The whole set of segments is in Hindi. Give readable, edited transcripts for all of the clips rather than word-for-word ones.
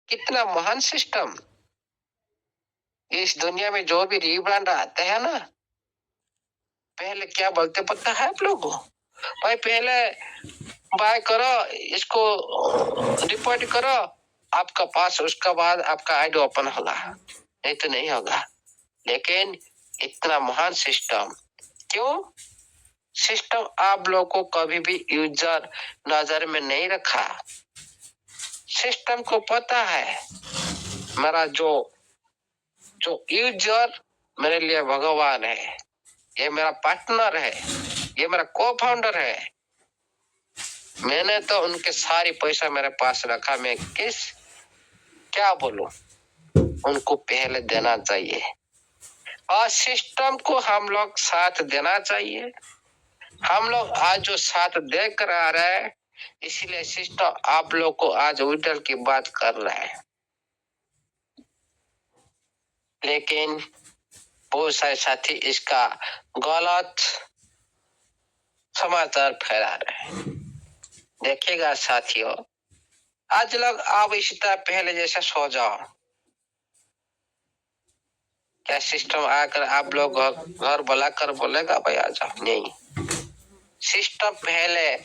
कितना महान सिस्टम। इस दुनिया में जो भी रीब्रांड आते हैं ना, पहले क्या बोलते पता है आप लोगों को? भाई पहले बाय करो, इसको रिपोर्ट करो आपका पास, उसका बाद आपका आईडी ओपन होगा, नहीं तो नहीं होगा। लेकिन इतना महान सिस्टम क्यों? सिस्टम आप लोग को कभी भी यूजर नजर में नहीं रखा। सिस्टम को पता है मेरा जो यूजर मेरे लिए भगवान है, ये मेरा पार्टनर है, ये मेरा को फाउंडर है। मैंने तो उनके सारी पैसा मेरे पास रखा, मैं क्या बोलूं? उनको पहले देना चाहिए और सिस्टम को हम लोग साथ देना चाहिए। हम लोग आज जो साथ देकर आ रहे हैं, इसलिए सिस्टम आप लोग को आज विड्रॉल की बात कर रहा है। लेकिन बहुत सारे साथी इसका गलत समाचार फैला रहे हैं। देखिएगा साथियों, आज लोग आप इसी तरह पहले जैसा सो जाओ। क्या सिस्टम आकर आप लोग घर बुलाकर बोलेगा भाई आ जाओ? नहीं। सिस्टम पहले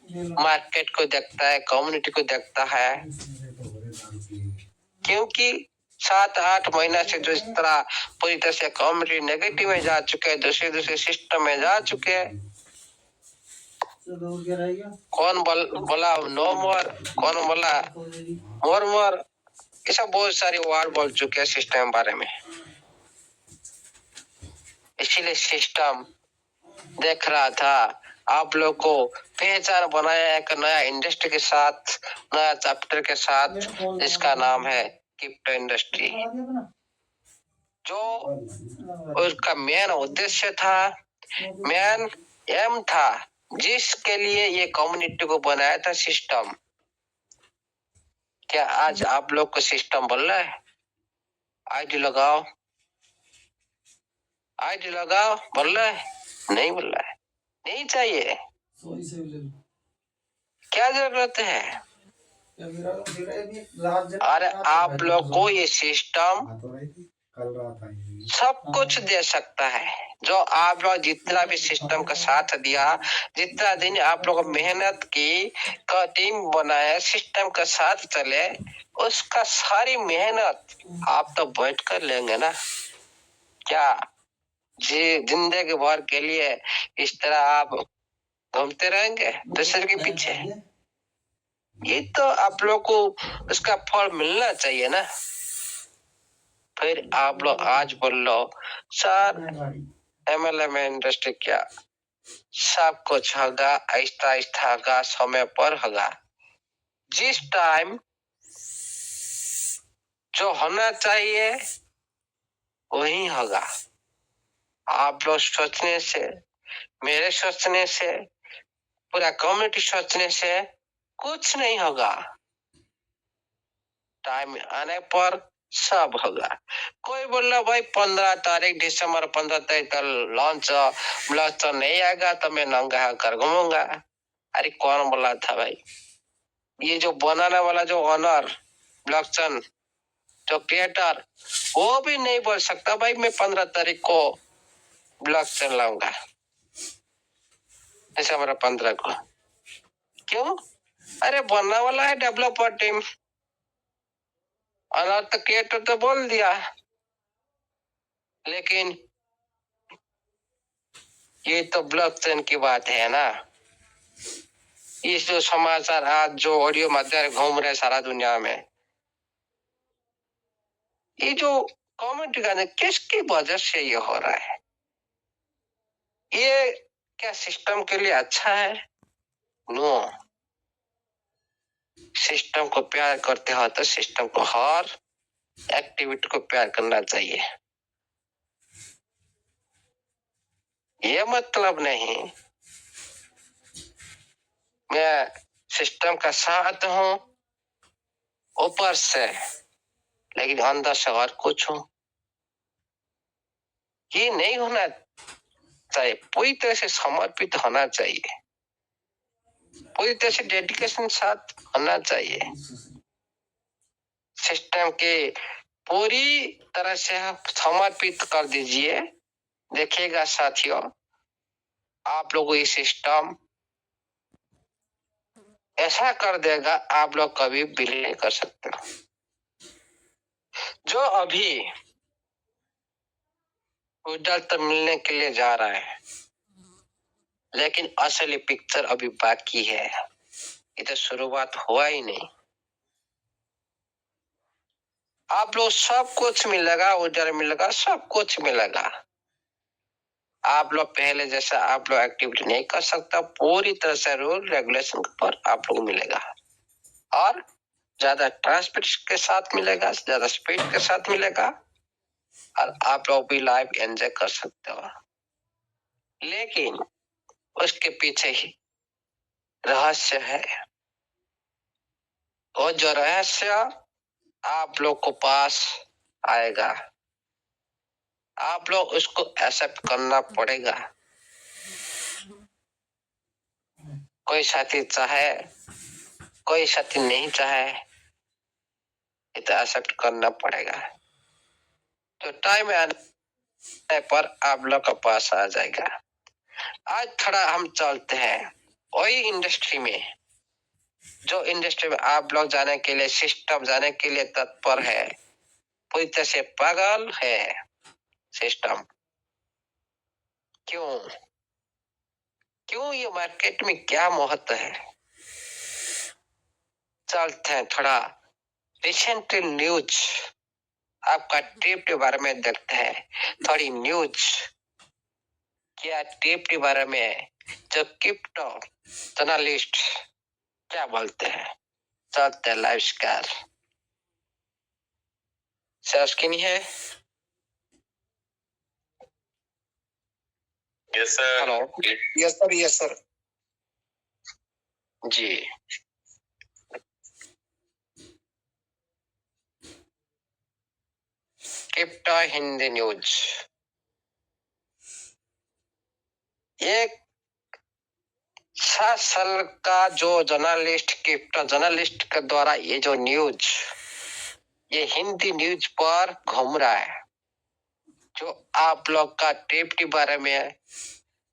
मार्केट को देखता है, कम्युनिटी को देखता है, क्योंकि 7-8 महीना से जो इस तरह पूरी तरह से कम्युनिटी नेगेटिव में जा चुके हैं, दूसरे सिस्टम में जा चुके हैं। कौन बोला नो मोर, कौन बोला मोर, ऐसा बहुत सारे वर्ड बोल चुके हैं सिस्टम के बारे में। इसीलिए सिस्टम देख रहा था आप लोग को पहचान बनाया एक नया इंडस्ट्री के साथ, नया चैप्टर के साथ, जिसका नाम है क्रिप्टो इंडस्ट्री। जो उसका मेन उद्देश्य था, मेन एम था, जिसके लिए ये कम्युनिटी को बनाया था सिस्टम। क्या आज आप लोग को सिस्टम बोल रहा है आईडी लगाओ, आईडी लगाओ बोल रहा है? नहीं बोल रहा है, नहीं चाहिए। क्या जरूरत है? अरे आप लोग को ये सिस्टम सब कुछ दे सकता है। जो आप लोग जितना भी सिस्टम का साथ दिया, जितना दिन आप लोग मेहनत की, टीम बनाया, सिस्टम का साथ चले, उसका सारी मेहनत आप तो बैठ कर लेंगे ना। क्या जी जिंदगी भर के लिए इस तरह आप घूमते रहेंगे दूसरे के पीछे? ये तो आप लोग को उसका फल मिलना चाहिए ना। फिर आप लोग आज बोल लो सर MLM इंडस्ट्री क्या, सब कुछ होगा, आहिस्ता आहिस्ता होगा, समय पर होगा। जिस टाइम जो होना चाहिए वही होगा। आप लोग सोचने से, मेरे सोचने से, पूरा कम्युनिटी सोचने से कुछ नहीं होगा। टाइम आने पर सब होगा। कोई बोल रहा भाई 15 तारीख दिसंबर 15 तारीख का लॉन्च ब्लॉकचेन नहीं आएगा तो मैं नंगा होकर घूमूंगा। अरे कौन बोला था भाई? ये जो बनाने वाला जो ओनर ब्लॉकचेन जो क्रिएटर, वो भी नहीं बोल सकता भाई मैं 15 तारीख को ब्लॉकचेन लाऊंगा दिसंबर 15 को। क्यों? अरे बनने वाला है डेवलपर टीम, ओनर तो क्रिएटर तो बोल दिया। लेकिन ये तो ब्लॉकचेन की बात है ना। इस जो समाचार आज जो ऑडियो माध्यम घूम रहे सारा दुनिया में, ये जो कमेंट करने किसकी वजह से ये हो रहा है? ये क्या सिस्टम के लिए अच्छा है? नो। सिस्टम को प्यार करते हो तो सिस्टम को हर एक्टिविटी को प्यार करना चाहिए। ये मतलब नहीं मैं सिस्टम का साथ हूं ऊपर से, लेकिन अंदर से और कुछ हूं। ये नहीं होना चाहिए। पूरी तरह से समर्पित होना चाहिए, पूरी तरह से डेडिकेशन साथ होना चाहिए। सिस्टम के पूरी तरह से समर्पित कर दीजिए। देखिएगा साथियों, आप लोगों को ये सिस्टम ऐसा कर देगा, आप लोग कभी बिलीव नहीं कर सकते। जो अभी रिजल्ट मिलने के लिए जा रहा है, लेकिन असली पिक्चर अभी बाकी है। ये तो शुरुआत हुआ ही नहीं। आप लोग सब कुछ मिलेगा, उधर मिलेगा, सब कुछ मिलेगा। आप लोग पहले जैसा आप लोग एक्टिविटी नहीं कर सकता, पूरी तरह से रूल रेगुलेशन पर आप लोग मिलेगा, और ज्यादा ट्रांसपेरेंसी के साथ मिलेगा, ज्यादा स्पीड के साथ मिलेगा, और आप लोग भी लाइव एंजॉय कर सकते हो। लेकिन उसके पीछे ही रहस्य है, और जो रहस्य आप लोग को पास आएगा, आप लोग उसको एक्सेप्ट करना पड़ेगा। कोई साथी चाहे, कोई साथी नहीं चाहे, ये तो एक्सेप्ट करना पड़ेगा। तो टाइम आने पर आप लोग के पास आ जाएगा। आज थोड़ा हम चलते हैं वही इंडस्ट्री में, जो इंडस्ट्री में आप लोग जाने के लिए, सिस्टम जाने के लिए तत्पर है, पूरी तरह से पागल है सिस्टम। क्यों क्यों ये मार्केट में क्या महत्व है? चलते हैं थोड़ा रिसेंटली न्यूज, आपका ट्रिप के बारे में देखते हैं। थोड़ी न्यूज क्या ट्रिप के बारे में, जो क्रिप्टो जर्नलिस्ट क्या बोलते हैं। चलते हैं लाइव स्कार सर्च की नहीं है। Yes sir. Hello. Yes sir, yes sir ji. Crypto Hindi news, एक 7 साल का जो जर्नलिस्ट, क्रिप्टो जर्नलिस्ट के द्वारा ये जो न्यूज, ये हिंदी न्यूज पर घूम रहा है, जो आप लोग का ट्रिप के बारे में,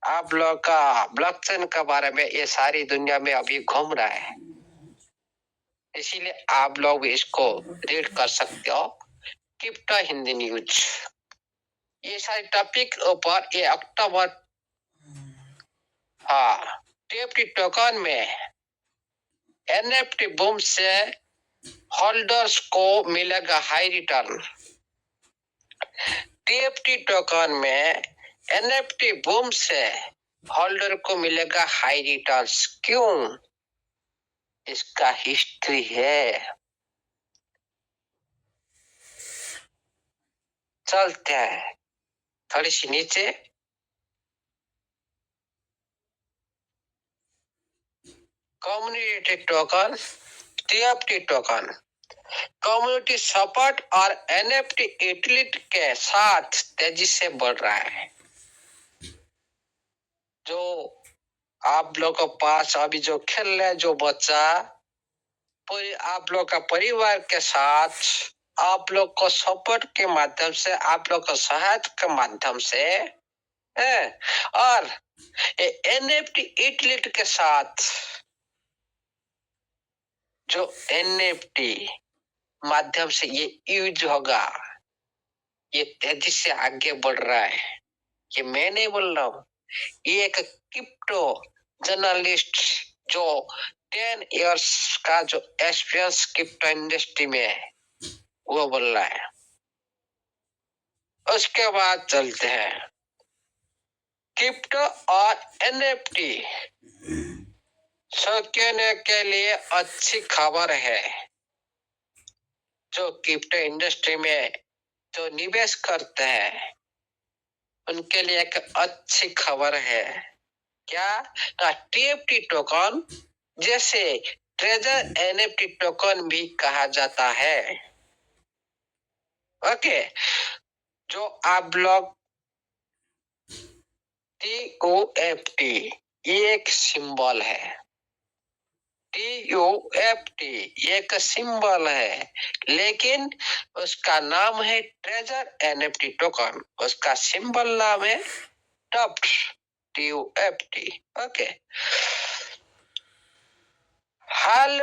आप लोग का ब्लॉकचेन के बारे में, ये सारी दुनिया में अभी घूम रहा है। इसीलिए आप लोग भी इसको रीड कर सकते हो, क्रिप्टो हिंदी न्यूज। ये सारे टॉपिक ऊपर ये अक्टूबर, हाँ, टीएफटी टोकन में एनएफटी बूम से होल्डर्स को मिलेगा हाई रिटर्न। टीएफटी टोकन में एनएफटी बूम से होल्डर को मिलेगा हाई रिटर्न्स। क्यों? इसका हिस्ट्री है। चलते हैं थोड़ी सी नीचे। Community token, TFT token community support और एनएफटी यूटिलिटी के साथ तेजी से बढ़ रहा है। जो आप लोग के पास अभी जो खेल रहे, जो बच्चा पूरी आप लोग का परिवार के साथ, आप लोग को सपोर्ट के माध्यम से, आप लोग को सहायता के माध्यम से है, और एनएफटी यूटिलिटी के साथ, जो एनएफटी माध्यम से ये यूज होगा, ये तेजी से आगे बढ़ रहा है। ये मैं नहीं बोल रहा हूँ, ये एक क्रिप्टो जर्नलिस्ट जो 10 इयर्स का जो एक्सपीरियंस क्रिप्टो इंडस्ट्री में है, वो बोल रहा है। उसके बाद चलते हैं क्रिप्टो और एनएफटी शौकीनों के लिए अच्छी खबर है। जो क्रिप्टो इंडस्ट्री में जो निवेश करते हैं, उनके लिए एक अच्छी खबर है। क्या? टीएफटी टोकन, जैसे ट्रेजर एनएफटी टोकन भी कहा जाता है। ओके, जो आप लोग TOFT, ये एक सिंबल है। TUFT एक सिंबल है, लेकिन उसका नाम है ट्रेजर NFT टोकन। उसका सिंबल नाम है टफ्ट, TUFT। ओके, हाल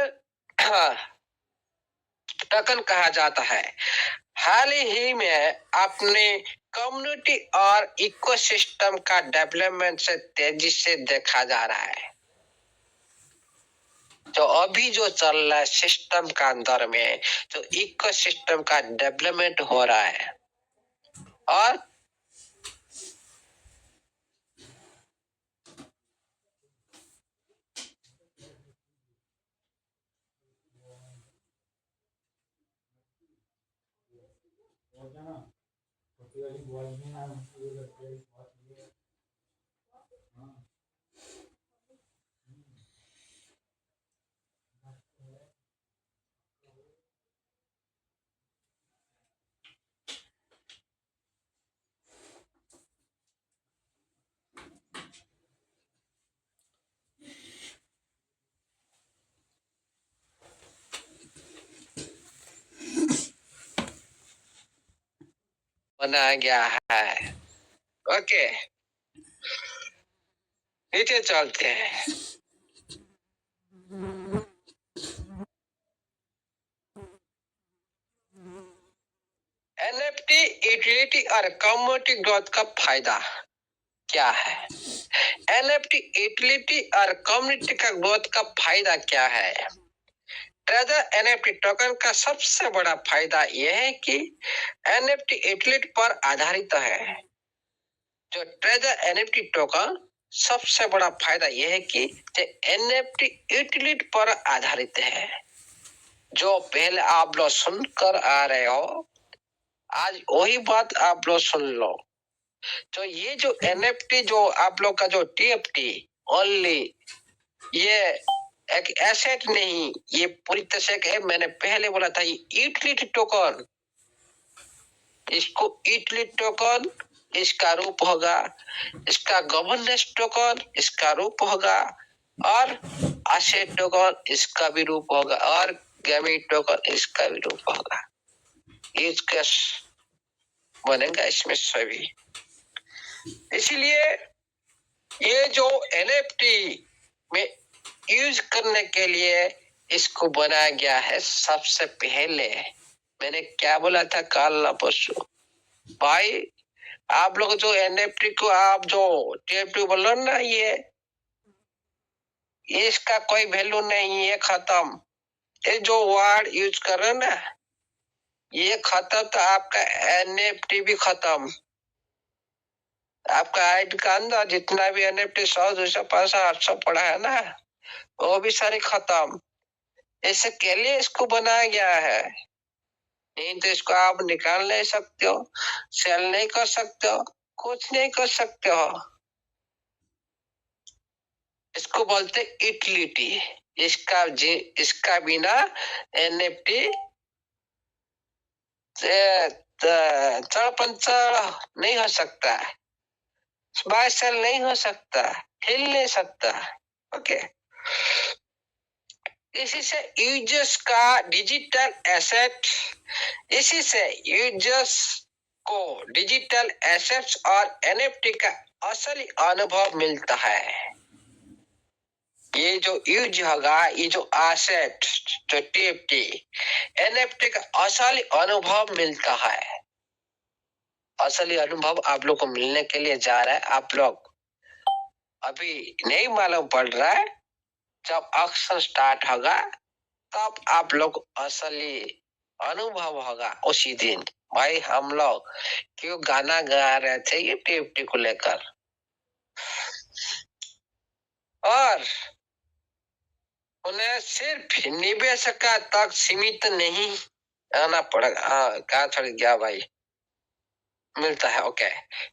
टोकन कहा जाता है। हाल ही में अपने कम्युनिटी और इकोसिस्टम का डेवलपमेंट से तेजी से देखा जा रहा है। जो अभी जो चल रहा है सिस्टम का अंदर में, जो इकोसिस्टम का डेवलपमेंट हो रहा है, और बनाया गया है। ओके, नीचे चलते हैं। NFT यूटिलिटी और कम्युनिटी ग्रोथ का फायदा क्या है? NFT यूटिलिटी और कम्युनिटी का ग्रोथ का फायदा क्या है? ट्रेजर NFT टोकन का सबसे बड़ा फायदा यह है कि NFT यूटिलिटी पर आधारित है। जो ट्रेजर NFT टोकन सबसे बड़ा फायदा यह है कि NFT यूटिलिटी पर आधारित है। जो पहले आप लोग सुनकर आ रहे हो, आज वही बात आप लोग सुन लो। तो ये जो NFT जो आप लोग का जो TFT ओनली, ये एक एसेट नहीं, ये पूरी तरह से है, मैंने पहले बोला था, ये यूटिलिटी टोकन। इसको यूटिलिटी टोकन इसका रूप होगा, इसका गवर्नेंस टोकन इसका रूप होगा, और एसेट टोकन इसका भी रूप होगा, और गेमिंग टोकन इसका भी रूप होगा। यूज केस बनेगा इसमें सभी। इसलिए ये जो NFT में यूज करने के लिए इसको बनाया गया है। सबसे पहले मैंने क्या बोला था कल ना परसों, भाई आप लोग जो NFT को आप जो TFT बोल रहे ना, ये इसका कोई वैल्यू नहीं है, खत्म। ये जो वर्ड यूज कर रहे ना, ये खत्म, तो आपका NFT भी खत्म। आपका आईडी का अंदर जितना भी NFT 100, 200, 500, 800 पड़ा है ना, वो भी सारे खत्म। इससे के लिए इसको बनाया गया है, नहीं तो इसको आप निकाल नहीं सकते हो, सेल नहीं कर सकते हो, कुछ नहीं कर सकते हो। इसको बोलते यूटिलिटी। इसका बिना NFT चढ़ नहीं हो सकता, बाय सेल नहीं हो सकता, हिल नहीं सकता। ओके, इसी से यूजर्स का डिजिटल एसेट, इसी से यूजर्स को डिजिटल एसेट्स और NFT का असली अनुभव मिलता है। ये जो यूज होगा, ये जो एसेट जो TFT NFT का असली अनुभव मिलता है। असली अनुभव आप लोग को मिलने के लिए जा रहा है। आप लोग अभी नहीं मालूम पड़ रहा है, जब ऑक्शन स्टार्ट होगा तब आप लोग असली अनुभव होगा उसी दिन। भाई हम लोग क्यों गाना गा रहे थे ये TFT को लेकर, और उन्हें सिर्फ निवेशक तक सीमित नहीं रहना पड़ेगा। हाँ, कहा थोड़ी गया भाई, मिलता है। ओके,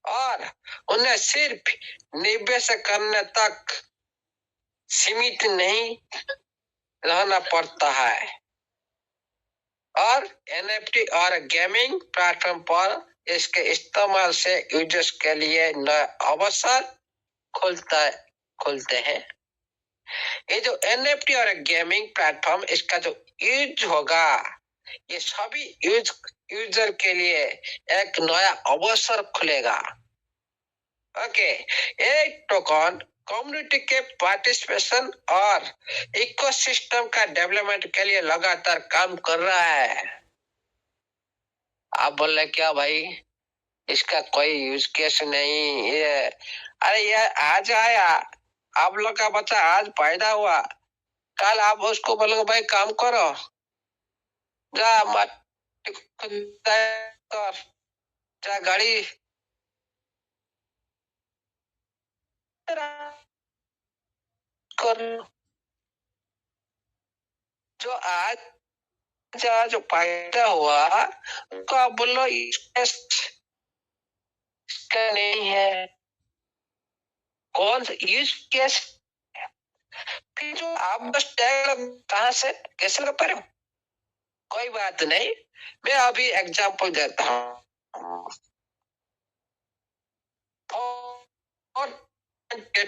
और उन्हें सिर्फ निवेश करने तक सीमित नहीं रहना पड़ता है, और NFT और गेमिंग प्लेटफॉर्म पर इसके इस्तेमाल से यूजर्स के लिए नए अवसर खुलते हैं। ये जो NFT और गेमिंग प्लेटफॉर्म, इसका जो यूज होगा, ये सभी यूजर के लिए एक नया अवसर खुलेगा। ओके, एक टोकन कम्युनिटी के पार्टिसिपेशन और इकोसिस्टम का डेवलपमेंट के लिए लगातार काम कर रहा है। आप बोल रहे क्या भाई, इसका कोई यूज केस नहीं? ये अरे ये आज आया, आप लोग का बच्चा आज पैदा हुआ, कल आप उसको बोलोगे भाई काम करो, जा माटी खुदाई कर, जा गाड़ी कर, जो आज जो पैदा हुआ उनको आप बोलो इसका नहीं है, कौन सा यूज केस? फिर जो आप बस टैग कहाँ से कैसे लगा पा रहे हो? कोई बात नहीं, मैं अभी एग्जांपल देता हूँ। और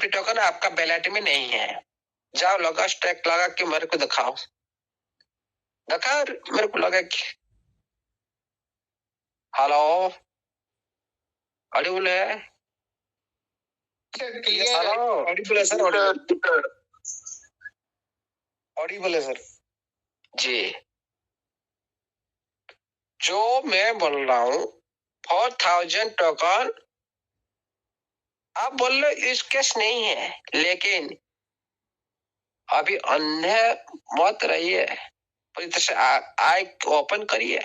टोकन आपका बैलेट में नहीं है, जाओ लगा स्टैक लगा के मेरे को दिखाओ, दिखा मेरे को लगा कि हेलो ऑडिबल है? हेलो ऑडिबल है सर? ऑडिबल है सर जी। जो मैं बोल रहा हूँ 4000 टोकन, आप बोल लो यूज केस नहीं है, लेकिन अभी अंधे मत रहिए, पूरी तरह से आई ओपन करिए,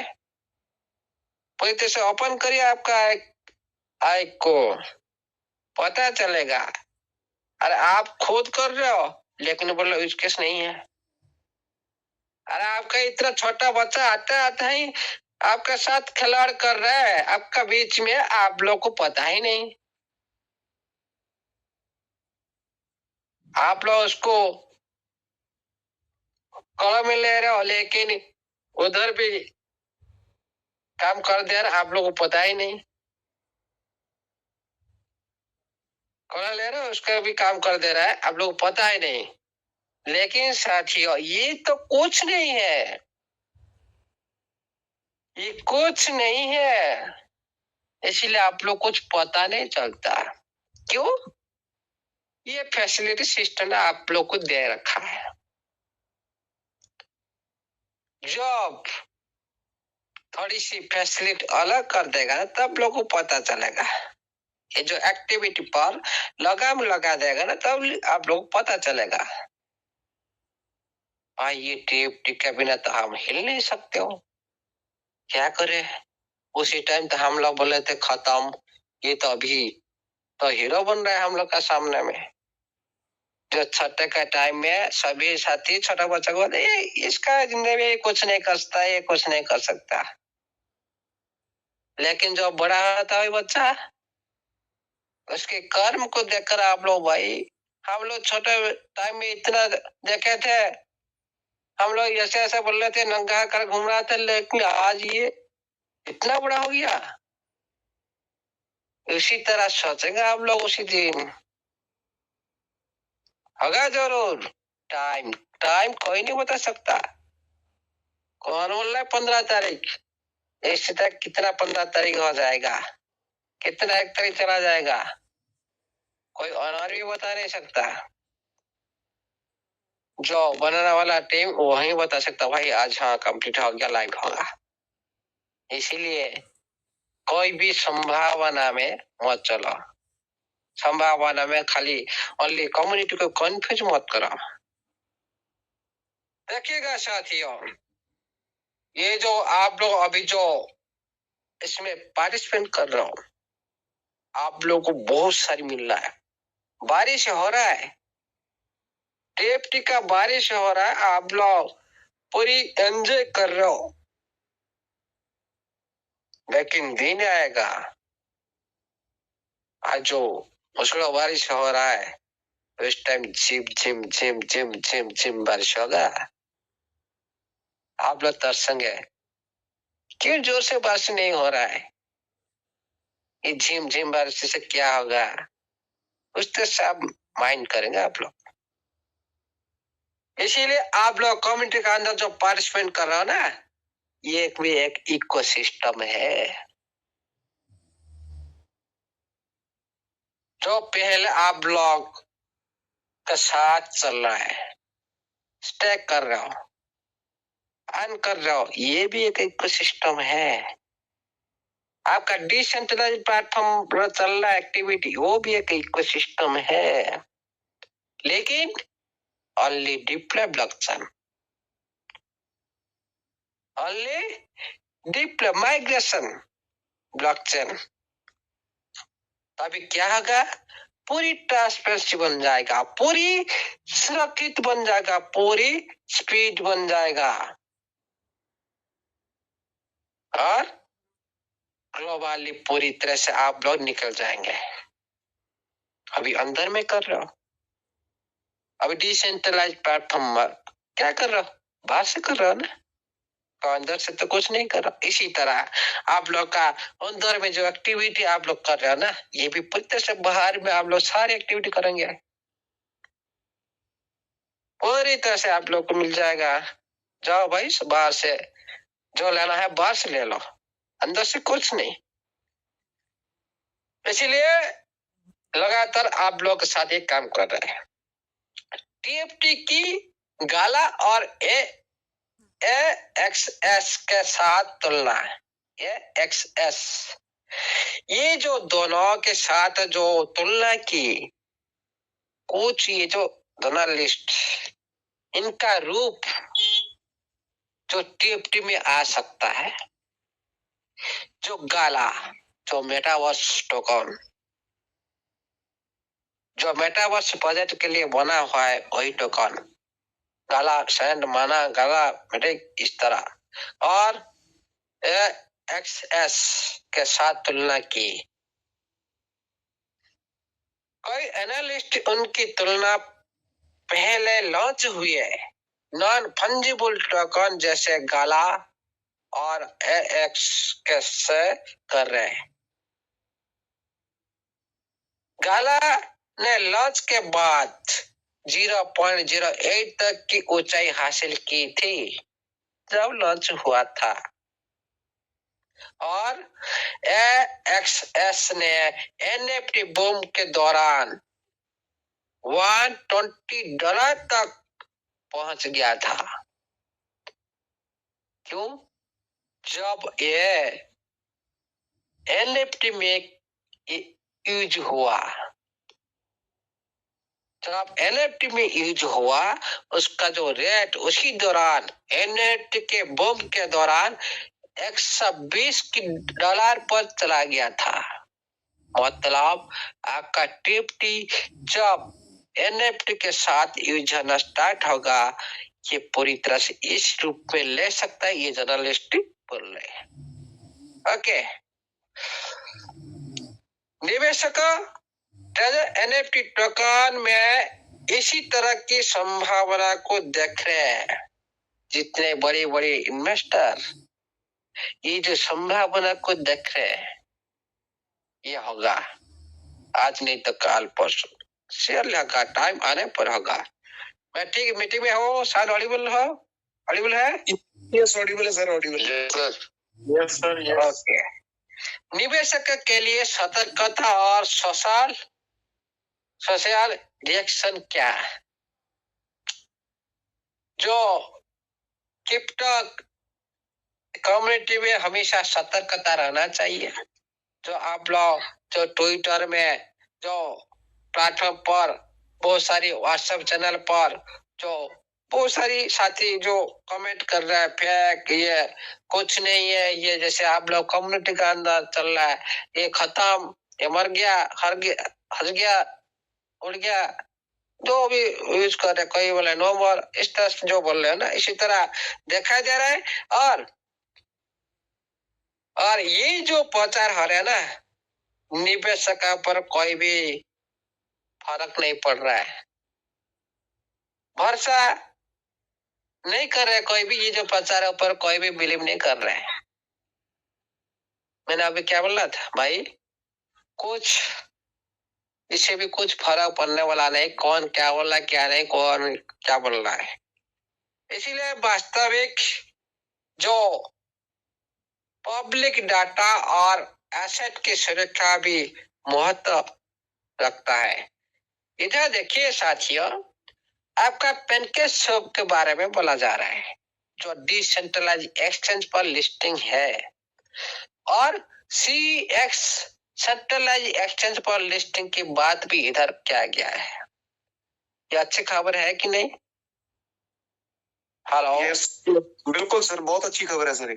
पूरी तरह से ओपन करिए आपका आई को, पता चलेगा। अरे आप खुद कर रहे हो लेकिन बोलो यूज केस नहीं है। अरे आपका इतना छोटा बच्चा आता ही आपके साथ खिलाड़ कर रहा है, आपका बीच में, आप लोग को पता ही नहीं। आप लोग उसको कॉलम में ले रहे हो लेकिन उधर भी काम कर दे रहा, आप लोग को पता ही नहीं। कॉलम ले रहे हो उसका भी काम कर दे रहा है, आप लोग को पता ही नहीं। लेकिन साथियों ये तो कुछ नहीं है, ये कुछ नहीं है, इसलिए आप लोग कुछ पता नहीं चलता। क्यों? ये फैसिलिटी सिस्टम ने आप लोग को दे रखा है। जब थोड़ी सी फैसिलिटी अलग कर देगा तब लोगों को पता चलेगा। ये जो एक्टिविटी पर लगाम लगा देगा ना, तब आप लोग को पता चलेगा। ये टिप के बिना तो हम हिल नहीं सकते हो, क्या करे? उसी टाइम तो हम लोग बोले थे खत्म, ये तो अभी तो हीरो बन रहा है हम लोग का सामने में। जो छठे का टाइम में सभी साथी छोटा बच्चा को बोलते इसका जिंदगी में कुछ नहीं कर सकता, ये कुछ नहीं कर सकता। लेकिन जो बड़ा होता है बच्चा, उसके कर्म को देखकर आप लोग भाई, हम लोग छोटे टाइम में इतना देखे थे, हम लोग ऐसे ऐसे बोल रहे थे, नंगा कर घूम रहा था, लेकिन आज ये इतना बड़ा हो गया। उसी तरह सोचेंगे आप लोग, उसी दिन होगा जरूर। टाइम टाइम कोई नहीं बता सकता। कौन बोल रहा है 15 तारीख, इससे तक कितना 15 तारीख हो जाएगा, कितना 1 तारीख चला जाएगा, कोई ऑनर भी बता नहीं सकता। जो बनाने वाला टीम वही बता सकता भाई आज हाँ कंप्लीट हो गया, लाइव होगा। इसीलिए कोई भी संभावना में मत चलो, संभावना में खाली ओनली कम्युनिटी को कंफ्यूज मत करो। देखिएगा साथियों, ये जो आप लोग अभी जो इसमें पार्टिसिपेट कर रहे हो, आप लोग को बहुत सारी मिल रहा है। बारिश हो रहा है, टेप्टी का बारिश हो रहा है, आप लोग पूरी एंजॉय कर रहे हो। लेकिन दिन आएगा, आज जो मुसला बारिश हो रहा है, उस टाइम झिम झिम झिम झिम झिम झिम बारिश होगा। आप लोग तरसेंगे, क्यों जोर से बारिश नहीं हो रहा है, ये झिम झिम बारिश से क्या होगा, उस तरह से आप माइंड करेंगे आप लोग। इसीलिए आप लोग कम्युनिटी के अंदर जो पार्टिसिपेट कर रहे हो ना, ये भी एक इकोसिस्टम है। जो पहले आप लोग के साथ चल रहा है, स्टैक कर रहे हो, अर्न कर रहे हो, ये भी एक इकोसिस्टम है। आपका डिसेंट्रलाइज प्लेटफॉर्म पर चल रहा एक्टिविटी, वो भी एक इकोसिस्टम है। लेकिन only deploy blockchain, only deploy migration blockchain, तभी क्या होगा, पूरी ट्रांसपेरेंसी बन जाएगा, पूरी सुरक्षित बन जाएगा, पूरी स्पीड बन जाएगा, और ग्लोबली पूरी तरह से आप लोग निकल जाएंगे। अभी अंदर में कर रहे हो, अभी डिसेंट्रलाइज प्लेटफॉर्म क्या कर रहे हो, बाहर से कर रहे हो ना, तो अंदर से तो कुछ नहीं कर रहा। इसी तरह आप लोग का अंदर में जो एक्टिविटी आप लोग कर रहे हो ना, ये भी पूरी तरह से बाहर में आप लोग सारी एक्टिविटी करेंगे, पूरी तरह से आप लोग को मिल जाएगा। जाओ भाई, बाहर से जो लेना है बाहर से ले लो, अंदर से कुछ नहीं। इसीलिए लगातार आप लोग के साथ एक काम कर रहे हैं। टीएफटी की गाला और AXS के साथ तुलना है। AXS, ये जो दोनों के साथ जो तुलना की, कुछ ये जो दोनों लिस्ट, इनका रूप जो टीएफटी में आ सकता है, जो गाला, जो मेटावर्स टोकन, जो मेटावर्स प्रोजेक्ट के लिए बना हुआ है, वही टोकन गाला सैंड माना गाला मेटिक इस तरह, और AXS के साथ तुलना की। कई एनालिस्ट उनकी तुलना पहले लॉन्च हुए नॉन फंजिबल टोकन जैसे गाला और AXS से कर रहे हैं। गाला ने लॉन्च के बाद 0.08 तक की ऊंचाई हासिल की थी जब लॉन्च हुआ था, और AXS ने NFT बूम के दौरान $120 तक पहुंच गया था। क्यों? जब ये NFT में यूज हुआ, जब NFT में यूज हुआ, उसका जो रेट उसी दौरान NFT के बूम के दौरान $120 पर चला गया था। मतलब आपका टीएफटी जब NFT के साथ यूज होना स्टार्ट होगा, ये पूरी तरह से इस रूप में ले सकता है, ये जर्नलिस्ट बोल रहे हैं। ओके, निवेशक NFT टोकन में इसी तरह की संभावना को देख रहे हैं। जितने बड़े बड़े इन्वेस्टर ये जो संभावना को देख रहे हैं, ये होगा आज नहीं तो काल परसों, शेयर लगा, टाइम आने पर होगा। मैं ठीक मीटिंग में हूँ, शायद ऑडिबल हो, ऑडिबल है? यस ऑडिबल है सर, ऑडिबल है। Yes sir, yes. ओके, निवेशक के लिए सतर्कता और सोशल रिएक्शन क्या है? जो क्रिप्टो कम्युनिटी में हमेशा सतर्कता रहना चाहिए। जो आप लोग जो ट्विटर में, जो प्लेटफॉर्म पर, बहुत सारी व्हाट्सएप चैनल पर जो बहुत सारी साथी जो कमेंट कर रहा है फेक, ये कुछ नहीं है, ये जैसे आप लोग कम्युनिटी का अंदर चल रहा है, ये खत्म, ये मर गया, हर गया, उड़ गया, जो भी यूज कर रहे, कोई बोले नो मोर, इस तरह से जो बोल रहे हैं ना, इसी तरह देखा जा रहा है। और ये जो प्रचार हो रहा है ना, निवेशक पर कोई भी फर्क नहीं पड़ रहा है, भरोसा नहीं कर रहे कोई भी, ये जो प्रचार है ऊपर कोई भी बिलीव नहीं कर रहे हैं। मैंने अभी क्या बोला था भाई, कुछ इससे भी कुछ फर्क पड़ने वाला नहीं, कौन क्या बोल रहा है क्या नहीं, कौन क्या बोल रहा है, इसीलिए वास्तविक जो पब्लिक डाटा और एसेट की सुरक्षा भी महत्व रखता है। इधर देखिए साथियों, आपका पेनकेसस्वैप के बारे में बोला जा रहा है, जो डिसेंट्रलाइज एक्सचेंज पर लिस्टिंग है, और CX सेंट्रलाइज एक्सचेंज पर लिस्टिंग की बात भी इधर किया गया है। ये अच्छी खबर है कि नहीं? हेलो। यस, बिल्कुल सर, बहुत अच्छी खबर है सर।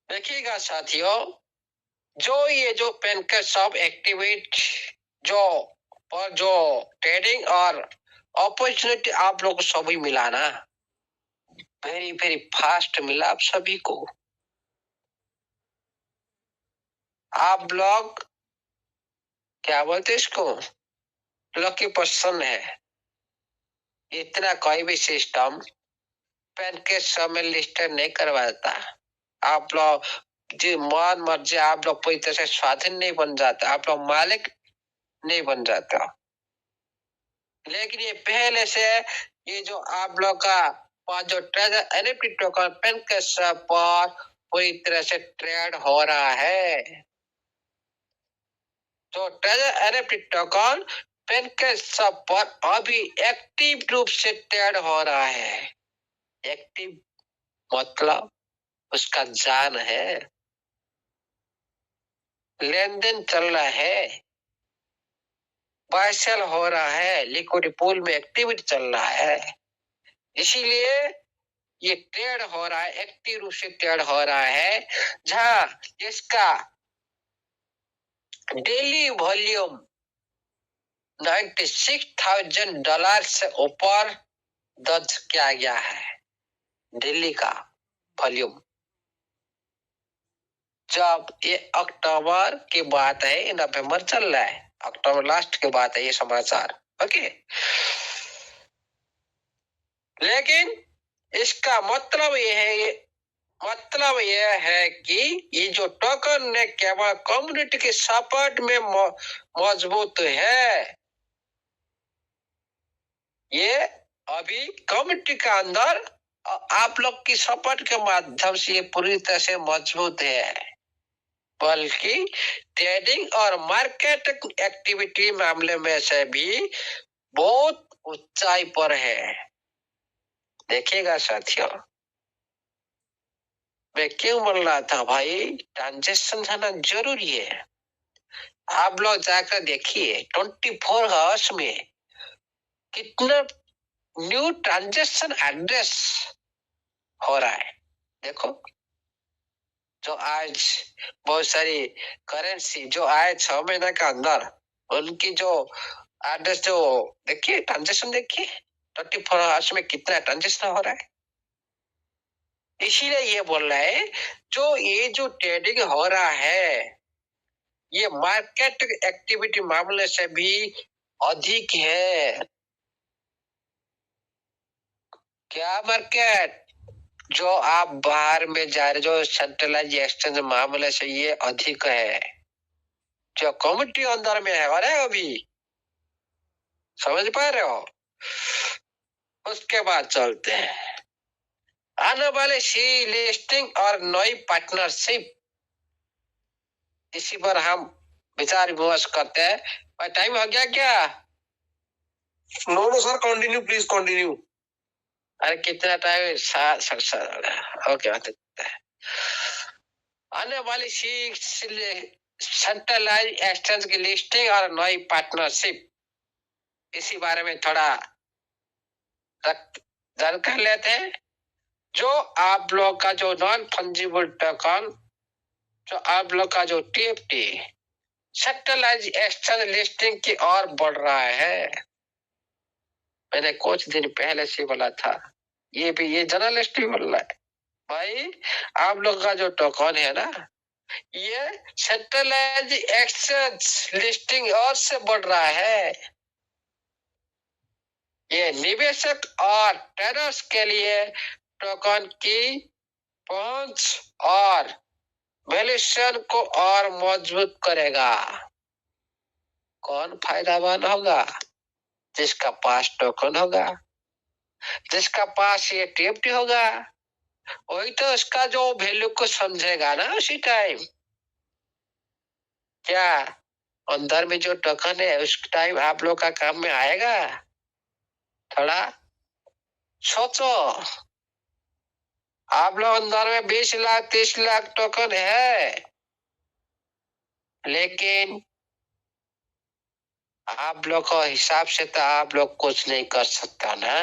देखिएगा साथियों, जो पेनकेसस्वैप एक्टिवेट जो ट्रेडिंग और अपॉर्चुनिटी आप लोग को सभी मिला ना, वेरी वेरी फास्ट मिला आप सभी को। आप लोग क्या बोलते इसको, लकी पर्सन है। इतना कोई भी सिस्टम पेनकेसस्वैप में लिस्टेड नहीं करवाता। आप लोग जो मन मर्जी, आप लोग पूरी तरह से स्वाधीन नहीं बन जाता, आप लोग मालिक नहीं बन जाता। लेकिन ये पहले से ये जो आप लोग का जो ट्रेजर एनएफटी टोकन पेनकेसस्वैप पर पूरी तरह से ट्रेड हो रहा है। तो ट्रेजर एनएफटी टोकन पेनकेसस्वैप पर अभी एक्टिव रूप से ट्रेड हो रहा है। एक्टिव मतलब उसका जान है, लेन देन चल रहा है, बाय सेल हो रहा है, लिक्विड पूल में एक्टिविटी चल रहा है। इसीलिए ये ट्रेड हो रहा है, एक्टिव रूप से ट्रेड हो रहा है, जहां इसका डेली वॉल्यूम $96,000 से ऊपर दर्ज किया गया है। दिल्ली का वॉल्यूम, जब ये अक्टूबर की बात है, नवंबर चल रहा है, अक्टूबर लास्ट की बात है ये समाचार। ओके, लेकिन इसका मतलब यह है कि ये जो टोकन ने केवल कम्युनिटी के सपोर्ट में मजबूत है। ये अभी कम्युनिटी के अंदर आप लोग की सपोर्ट के माध्यम से ये पूरी तरह से मजबूत है, बल्कि ट्रेडिंग और मार्केट एक्टिविटी मामले में से भी बहुत ऊंचाई पर है। देखिएगा साथियों, मैं क्यों बोल रहा था भाई, ट्रांजेक्शन होना जरूरी है। आप लोग जाकर देखिए 24 आवर्स में कितना न्यू ट्रांजेक्शन एड्रेस हो रहा है। देखो, जो आज बहुत सारी करेंसी जो आए 6 महीने के अंदर, उनकी जो एड्रेस, जो देखिए ट्रांजेक्शन देखिए 24 आवर्स में कितना ट्रांजेक्शन हो रहा है। इसीलिए ये बोल रहा है, ये जो ट्रेडिंग हो रहा है, ये मार्केट एक्टिविटी मामले से भी अधिक है। क्या मार्केट जो आप बाहर में जा रहे, जो सेंट्रलाइज एक्सचेंज मामले से ये अधिक है, जो कम्युनिटी अंदर में है। अरे अभी समझ पा रहे हो? उसके बाद चलते हैं आने वाले सी लिस्टिंग और नई पार्टनरशिप, इसी पर हम विचार विमर्श करते हैं। टाइम हो गया क्या? No sir, continue please continue. अरे कितना टाइम? ओके, आने वाली सेंट्रलाइज एक्सचेंज की लिस्टिंग और नई पार्टनरशिप, इसी बारे में थोड़ा जानकारी लेते हैं। जो आप लोग का जो नॉन फंजिबल टोकन, जो आप लोग का जो TFT सेंट्रलाइज एक्सचेंज लिस्टिंग की ओर बढ़ रहा है। मैंने कुछ दिन पहले से बोला था, ये जर्नलिस्ट भी बोल रहा है भाई, आप लोग का जो टोकन है ना, ये सेंट्रलाइज एक्सचेंज लिस्टिंग और से बढ़ रहा है। ये निवेशक और ट्रेडर्स के लिए टोकन की पहुंच और वैल्यूएशन को और मजबूत करेगा। कौन फायदावान होगा? जिसका पास टोकन होगा। जिसका पास ये टीएफटी होगा वही तो उसका जो वैल्यू को समझेगा ना उसी टाइम। क्या अंदर में जो टोकन है उस टाइम आप लोग का काम में आएगा? थोड़ा सोचो। आप लोग अंदर में 20 लाख 30 लाख टोकन है, लेकिन आप लोग को हिसाब से तो आप लोग कुछ नहीं कर सकता ना।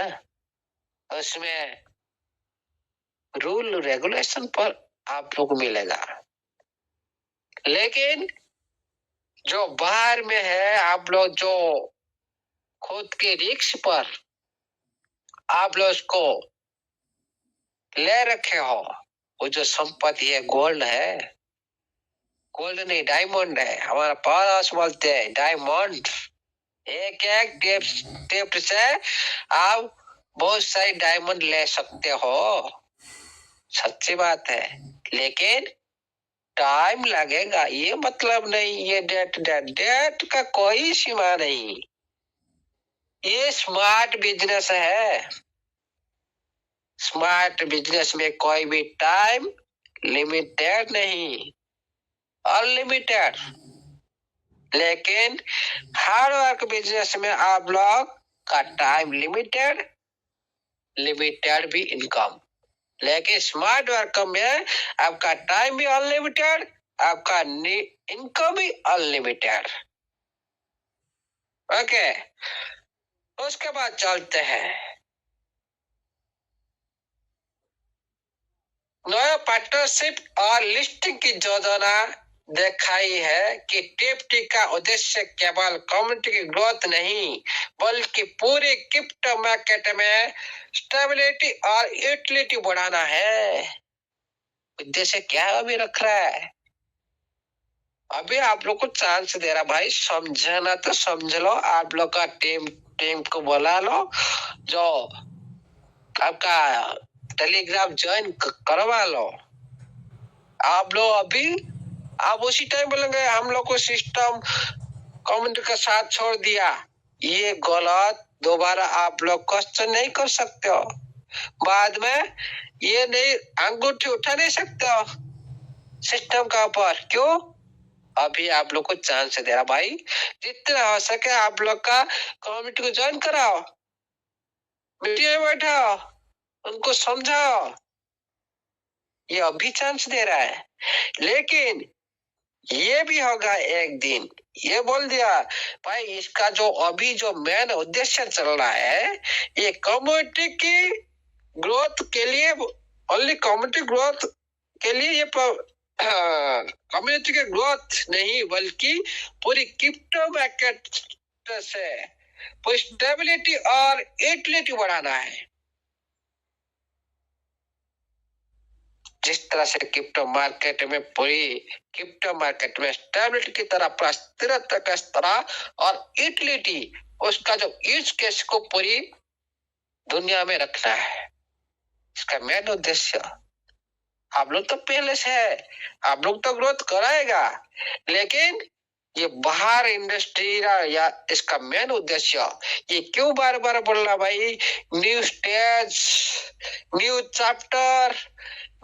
उसमें रूल रेगुलेशन पर आप लोग मिलेगा, लेकिन जो बाहर में है आप लोग जो खुद के रिस्क पर आप लोग उसको ले रखे हो, वो जो संपत्ति है गोल्ड है, गोल्ड नहीं डायमंड है, हमारा पास बोलते हैं डायमंड। एक एक टेप से आप बहुत सारी डायमंड ले सकते हो, सच्ची बात है, लेकिन टाइम लगेगा। ये मतलब नहीं ये डेट का कोई सीमा नहीं। ये स्मार्ट बिजनेस है। स्मार्ट बिजनेस में कोई भी टाइम लिमिटेड नहीं, अनलिमिटेड। लेकिन हार्ड वर्क बिजनेस में आप लोग का टाइम लिमिटेड, लिमिटेड भी इनकम। लेकिन स्मार्ट वर्क में आपका टाइम भी अनलिमिटेड, आपका इनकम भी अनलिमिटेड। ओके, उसके बाद चलते हैं नया पार्टनरशिप और लिस्टिंग की योजना दिखाई है कि टीएफटी का उद्देश्य केवल कम्युनिटी की ग्रोथ नहीं बल्कि पूरे क्रिप्टो मार्केट में स्टेबिलिटी और यूटिलिटी बढ़ाना है। उद्देश्य क्या अभी रख रहा है? अभी आप लोग को चांस दे रहा भाई, समझना तो समझ लो। आप लोग का टीम को बुला लो, जो आपका टेलीग्राम ज्वाइन करवा लो। आप लोग अभी आप उसी टाइम बोलेंगे हम लोग को सिस्टम कम्युनिटी का साथ छोड़ दिया, ये गलत। दोबारा आप लोग क्वेश्चन नहीं कर सकते हो, बाद में ये नहीं अंगूठी उठा नहीं सकते हो सिस्टम का ऊपर। क्यों? अभी आप लोग को चांस दे रहा भाई, जितना हो सके आप लोग का कम्युनिटी को ज्वाइन कराओ, मीटिंग में बैठाओ, उनको समझाओ। ये अभी चांस दे रहा है, लेकिन ये भी होगा एक दिन। ये बोल दिया भाई इसका जो अभी जो मेन उद्देश्य चल रहा है ये कम्युनिटी की ग्रोथ के लिए, ओनली कम्युनिटी ग्रोथ के लिए, ये कम्युनिटी के ग्रोथ नहीं बल्कि पूरी क्रिप्टो मार्केट से पूरी स्टेबिलिटी और यूटिलिटी बढ़ाना है। जिस तरह से क्रिप्टो मार्केट में पूरी क्रिप्टो मार्केट में स्टेबिलिटी की तरह स्थिरता का स्तर और यूटिलिटी उसका जो यूज केस को पूरी दुनिया में रखना है, इसका मेन उद्देश्य। आप लोग तो पहले से है, आप लोग तो ग्रोथ कराएगा, लेकिन ये बाहर इंडस्ट्री या इसका मेन उद्देश्य ये क्यों बार बार बोल रहा भाई? New stage, new chapter,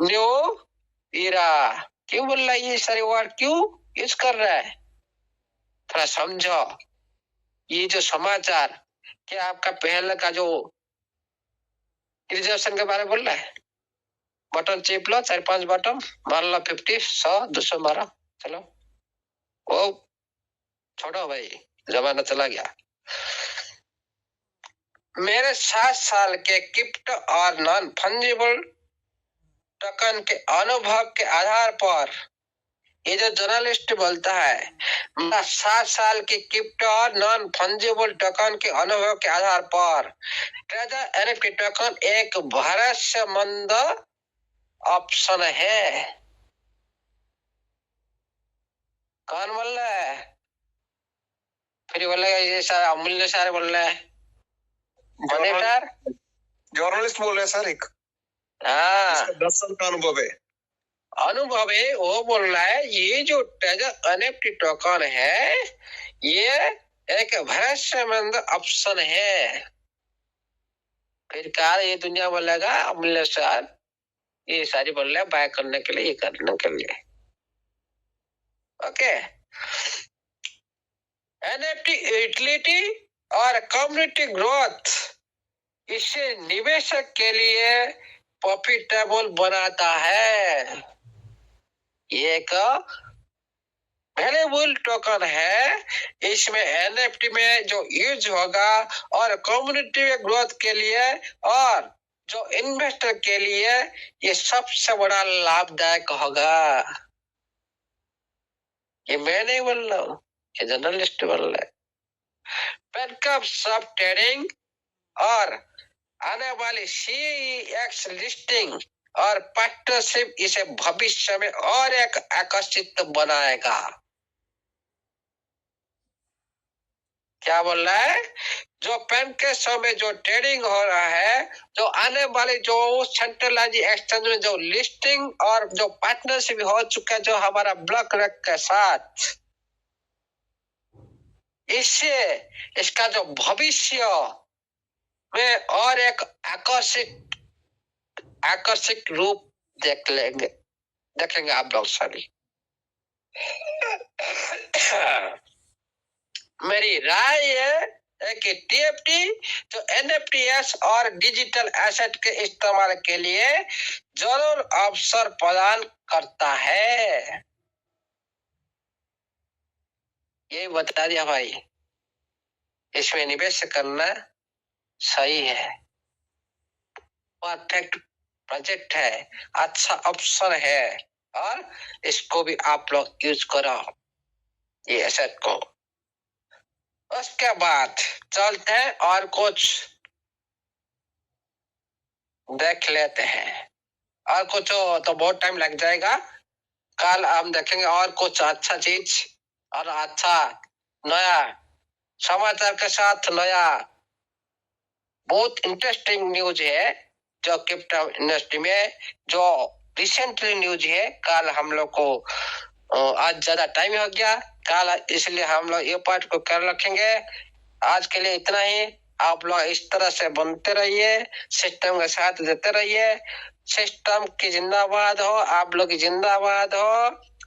new era, क्यों बोल रहा है? ये सारे वर्ड क्यों यूज कर रहा है? थोड़ा समझो। ये जो समाचार क्या आपका पहले का जो रिजर्वेशन के बारे में बोल रहा है? बटन चिप लो, 4-5 बटन मार लो, 50 100 200 मारो, चलो। वो छोड़ो भाई, जमाना चला गया। मेरे 7 साल के क्रिप्टो और नॉन फंजिबल टोकन के अनुभव के आधार पर ये जो जर्नलिस्ट बोलता है, 7 साल के क्रिप्टो और नॉन फंजिबल टोकन के अनुभव के आधार पर ट्रेजर एनएफटी टोकन एक भरोसेमंद ऑप्शन है। कौन बोल रहा है? फिर बोल रहा है ये सारे अमूल्य सारे बोल रहा है, मॉनिटर जर्नलिस्ट बोल रहे हैं सर। एक हाँ 10 साल का अनुभव है। अनुभव है, वो बोल रहा है ये जो ट्रेजर एनएफटी टोकन है ये एक भरोसेमंद ऑप्शन है। फिर कहा ये दुनिया बोलेगा अमूल्य सर ये सारी बोल रहे बाय करने के लिए, ये करने के लिए। ओके, एनएफटी यूटिलिटी और कम्युनिटी ग्रोथ इसे निवेशक के लिए प्रॉफिटेबल बनाता है। ये एक वैल्यूएबल टोकन है, इसमें एनएफटी में जो यूज होगा और कम्युनिटी में ग्रोथ के लिए और जो इन्वेस्टर के लिए ये सबसे बड़ा लाभदायक होगा। ये मैं नहीं बोल रहा हूँ, ये जर्नलिस्ट बोल रहे हैं। पेनकप सब ट्रेडिंग और आने वाली CEX लिस्टिंग और पार्टनरशिप इसे भविष्य में और एक आकर्षित बनाएगा। क्या बोल रहा है? जो पेनकप में जो ट्रेडिंग हो रहा है, जो आने वाली जो सेंट्रलाइज एक्सचेंज में जो लिस्टिंग और जो पार्टनरशिप हो चुका है जो हमारा ब्लॉक रेक के साथ, इससे इसका जो भविष्य में और एक आकर्षक रूप देखेंगे आप लोग सभी। मेरी राय है कि TFT जो NFTs और डिजिटल एसेट के इस्तेमाल के लिए जरूर अवसर प्रदान करता है। ये बता दिया भाई, इसमें निवेश करना सही है, परफेक्ट प्रोजेक्ट है, अच्छा ऑप्शन है और इसको भी आप लोग यूज करो ये एसेट को। उसके बाद चलते हैं और कुछ देख लेते हैं, और कुछ तो बहुत टाइम लग जाएगा। कल हम देखेंगे और कुछ अच्छा चीज और अच्छा नया समाचार के साथ नया बहुत इंटरेस्टिंग न्यूज है जो क्रिप्टो इंडस्ट्री में जो रिसेंटली न्यूज है। कल हम लोग को आज ज्यादा टाइम हो गया कल, इसलिए हम लोग ये पार्ट को कर रखेंगे। आज के लिए इतना ही। आप लोग इस तरह से बनते रहिए, सिस्टम का साथ देते रहिए। सिस्टम की जिंदाबाद हो, आप लोग की जिंदाबाद हो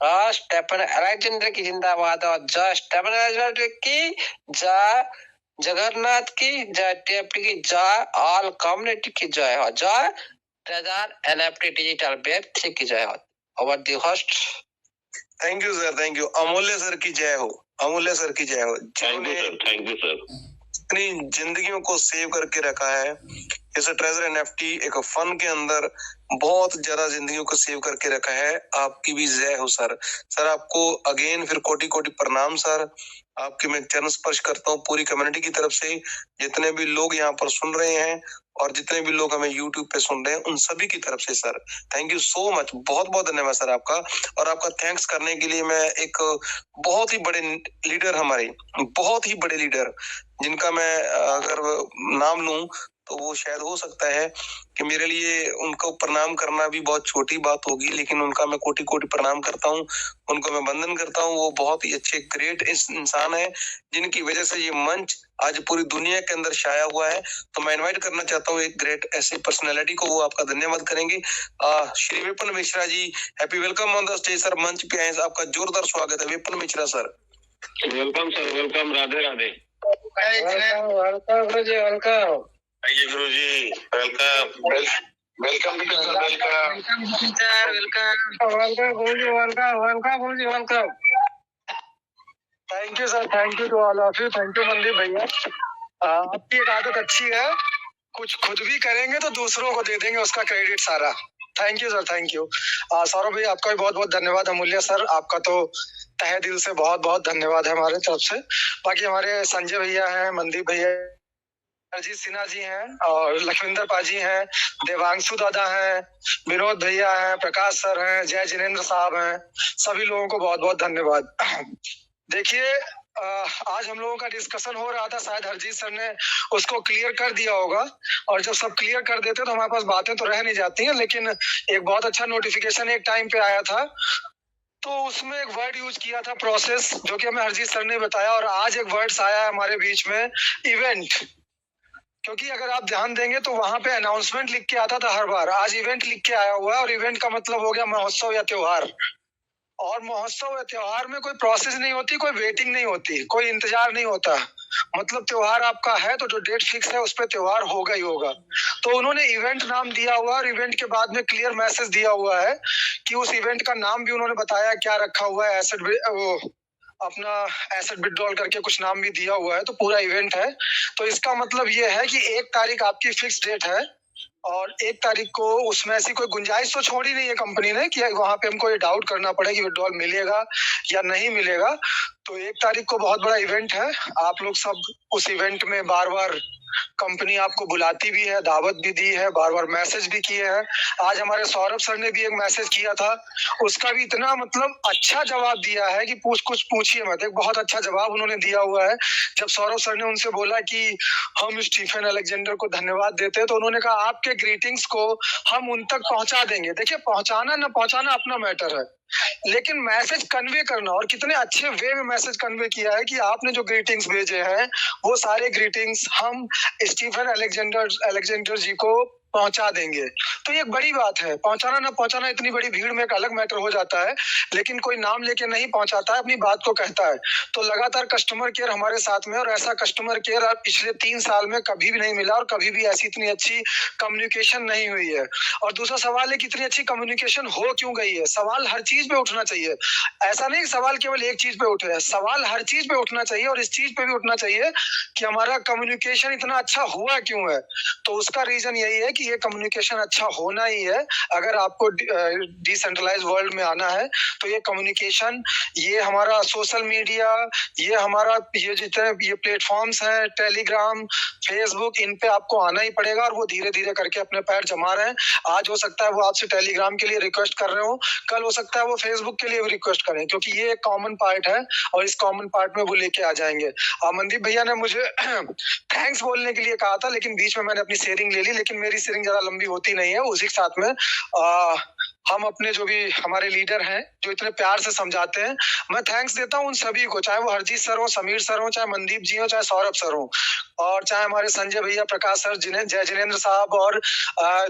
और स्टेफन अलेक्जेंडर की जिंदाबाद हो। जय स्टेफन अलेक्जेंडर की, जय जगन्नाथ की, जय TFT की, जय ऑल कम्युनिटी की जय हो, जय ट्रेजर NFT डिजिटल वेब 3 की जय हो। Over the host. Thank you sir, thank you. अमूल्य सर की जय हो, अमूल्य सर की जय हो। Thank you sir. अपनी जिंदगियों को सेव करके रखा है। इस ट्रेजर NFT एक फन के अंदर बहुत ज्यादा जिंदगियों को सेव करके रखा है। आपकी भी जय हो सर। सर आपको अगेन फिर कोटि कोटि प्रणाम सर। आपके मैं चरण स्पर्श करता हूँ पूरी कम्युनिटी की तरफ से। जितने भी लोग यहाँ पर सुन रहे हैं और जितने भी लोग हमें YouTube पे सुन रहे हैं उन सभी की तरफ से sir thank you so much. बहुत बहुत धन्यवाद सर आपका। और आपका थैंक्स करने के लिए मैं एक बहुत ही बड़े लीडर, हमारे बहुत ही बड़े लीडर जिनका मैं अगर नाम लूं तो वो शायद हो सकता है कि मेरे लिए उनको प्रणाम करना भी बहुत छोटी बात होगी, लेकिन उनका मैं कोटि कोटि प्रणाम करता हूँ, उनको मैं वंदन करता हूँ। वो बहुत ही अच्छे ग्रेट इंसान है जिनकी वजह से ये मंच आज पूरी दुनिया के अंदर छाया हुआ है। तो मैं इनवाइट करना चाहता हूँ एक ग्रेट ऐसी पर्सनैलिटी को, वो आपका धन्यवाद करेंगे। Shri Vipin Mishra ji, happy welcome on the stage sir. मंच पे आए, आपका जोरदार स्वागत है Vipin Mishra sir. Welcome sir, welcome. Radhe Radhe. Welcome गुरु जी, वेलकम। आइए गुरु जी, welcome. Welcome sir, welcome. Welcome गुरु जी, वेलकम गुरु जी, welcome. Thank you sir, thank you to all of you. Thank you Mandeep भैया। आपकी एक आदत अच्छी है, कुछ खुद भी करेंगे तो दूसरों को दे देंगे उसका क्रेडिट सारा। Thank you sir, thank you. Saurabh भाई आपका भी बहुत बहुत धन्यवाद। अमूल्य सर आपका तो तहे दिल से बहुत बहुत धन्यवाद है हमारे तरफ से। बाकी हमारे संजय भैया हैं, मनदीप भैया, अजीत सिन्हा जी हैं और लखविंदर पाजी हैं, देवांशु दादा हैं, विनोद भैया हैं, प्रकाश सर हैं, जय जिनेन्द्र साहब हैं। सभी लोगों को बहुत बहुत धन्यवाद। देखिए आज हम लोगों का डिस्कशन हो रहा था, शायद हरजीत सर ने उसको क्लियर कर दिया होगा। और जब सब क्लियर कर देते तो हमारे पास बातें तो रह नहीं जाती हैं, लेकिन एक बहुत अच्छा नोटिफिकेशन एक टाइम पे आया था, तो उसमें एक वर्ड यूज किया था प्रोसेस, जो कि हमें हरजीत सर ने बताया। और आज एक वर्ड्स आया है हमारे बीच में, इवेंट। क्योंकि अगर आप ध्यान देंगे तो वहां पे अनाउंसमेंट लिख के आता था हर बार, आज इवेंट लिख के आया हुआ है, और इवेंट का मतलब हो गया महोत्सव या त्योहार। और महोत्सव या त्योहार में कोई प्रोसेस नहीं होती, कोई वेटिंग नहीं होती, कोई इंतजार नहीं होता। मतलब त्योहार आपका है तो जो डेट फिक्स है उस पर त्योहार होगा ही होगा। तो उन्होंने इवेंट नाम दिया हुआ, और इवेंट के बाद में क्लियर मैसेज दिया हुआ है कि उस इवेंट का नाम भी उन्होंने बताया क्या रखा हुआ है, एसेट वो अपना एसेट विड्रॉल करके कुछ नाम भी दिया हुआ है, तो पूरा इवेंट है। तो इसका मतलब ये है कि 1 तारीख आपकी फिक्स डेट है, और 1 तारीख को उसमें ऐसी कोई गुंजाइश तो छोड़ी नहीं है कंपनी ने कि वहां पे हमको ये डाउट करना पड़े कि विड्रॉल मिलेगा या नहीं मिलेगा। तो 1 तारीख को बहुत बड़ा इवेंट है। आप लोग सब उस इवेंट में बार बार कंपनी आपको बुलाती भी है, दावत भी दी है, बार बार मैसेज भी किए हैं। आज हमारे सौरभ सर ने भी एक मैसेज किया था, उसका भी इतना मतलब अच्छा जवाब दिया है कि कुछ पूछिए मत। एक बहुत अच्छा जवाब उन्होंने दिया हुआ है। जब सौरभ सर ने उनसे बोला कि हम स्टीफन अलेक्जेंडर को धन्यवाद देते हैं, तो उन्होंने कहा आपके ग्रीटिंग्स को हम उन तक पहुंचा देंगे। देखिए, पहुंचाना ना पहुंचाना अपना मैटर है, लेकिन मैसेज कन्वे करना, और कितने अच्छे वे में मैसेज कन्वे किया है कि आपने जो ग्रीटिंग्स भेजे हैं वो सारे ग्रीटिंग्स हम स्टीफन अलेक्जेंडर जी को पहुंचा देंगे। तो ये एक बड़ी बात है। पहुंचाना ना पहुंचाना इतनी बड़ी भीड़ में एक अलग मैटर हो जाता है, लेकिन कोई नाम लेके नहीं पहुंचाता है, अपनी बात को कहता है। तो लगातार कस्टमर केयर हमारे साथ में, और ऐसा कस्टमर केयर पिछले 3 साल में कभी भी नहीं मिला, और कभी भी ऐसी इतनी अच्छी कम्युनिकेशन नहीं हुई है। और दूसरा सवाल है कि इतनी अच्छी कम्युनिकेशन हो क्यों गई है। सवाल हर चीज पे उठना चाहिए, ऐसा नहीं सवाल केवल एक चीज पे उठे, सवाल हर चीज पे उठना चाहिए, और इस चीज पे भी उठना चाहिए कि हमारा कम्युनिकेशन इतना अच्छा हुआ क्यों है। तो उसका रीजन यही है कि ये कम्युनिकेशन अच्छा होना ही है। अगर आपको डिसेंट्रलाइज वर्ल्ड में आना है तो ये कम्युनिकेशन, ये हमारा सोशल मीडिया, ये हमारा ये जितने ये प्लेटफॉर्म्स हैं, टेलीग्राम, फेसबुक, इन पे आपको आना ही पड़ेगा, और वो धीरे धीरे करके अपने पैर जमा रहे हैं। आज हो सकता है वो आपसे टेलीग्राम के लिए रिक्वेस्ट कर रहे हो, कल हो सकता है वो फेसबुक के लिए भी रिक्वेस्ट करें, क्योंकि ये एक कॉमन पार्ट है, और इस कॉमन पार्ट में वो लेके आ जाएंगे। मनदीप भैया ने मुझे थैंक्स बोलने के लिए कहा था, लेकिन बीच में मैंने अपनी शेयरिंग ले ली, लेकिन मेरी शेयरिंग ज्यादा लंबी होती नहीं है। उसी के साथ में हम अपने जो भी हमारे लीडर हैं जो इतने प्यार से समझाते हैं, मैं थैंक्स देता हूँ उन सभी को, चाहे वो हरजीत सर हो, समीर सर हो, चाहे मनदीप जी हो, चाहे सौरभ सर हो, और चाहे हमारे संजय भैया, प्रकाश सर, जय जिनेंद्र साहब, और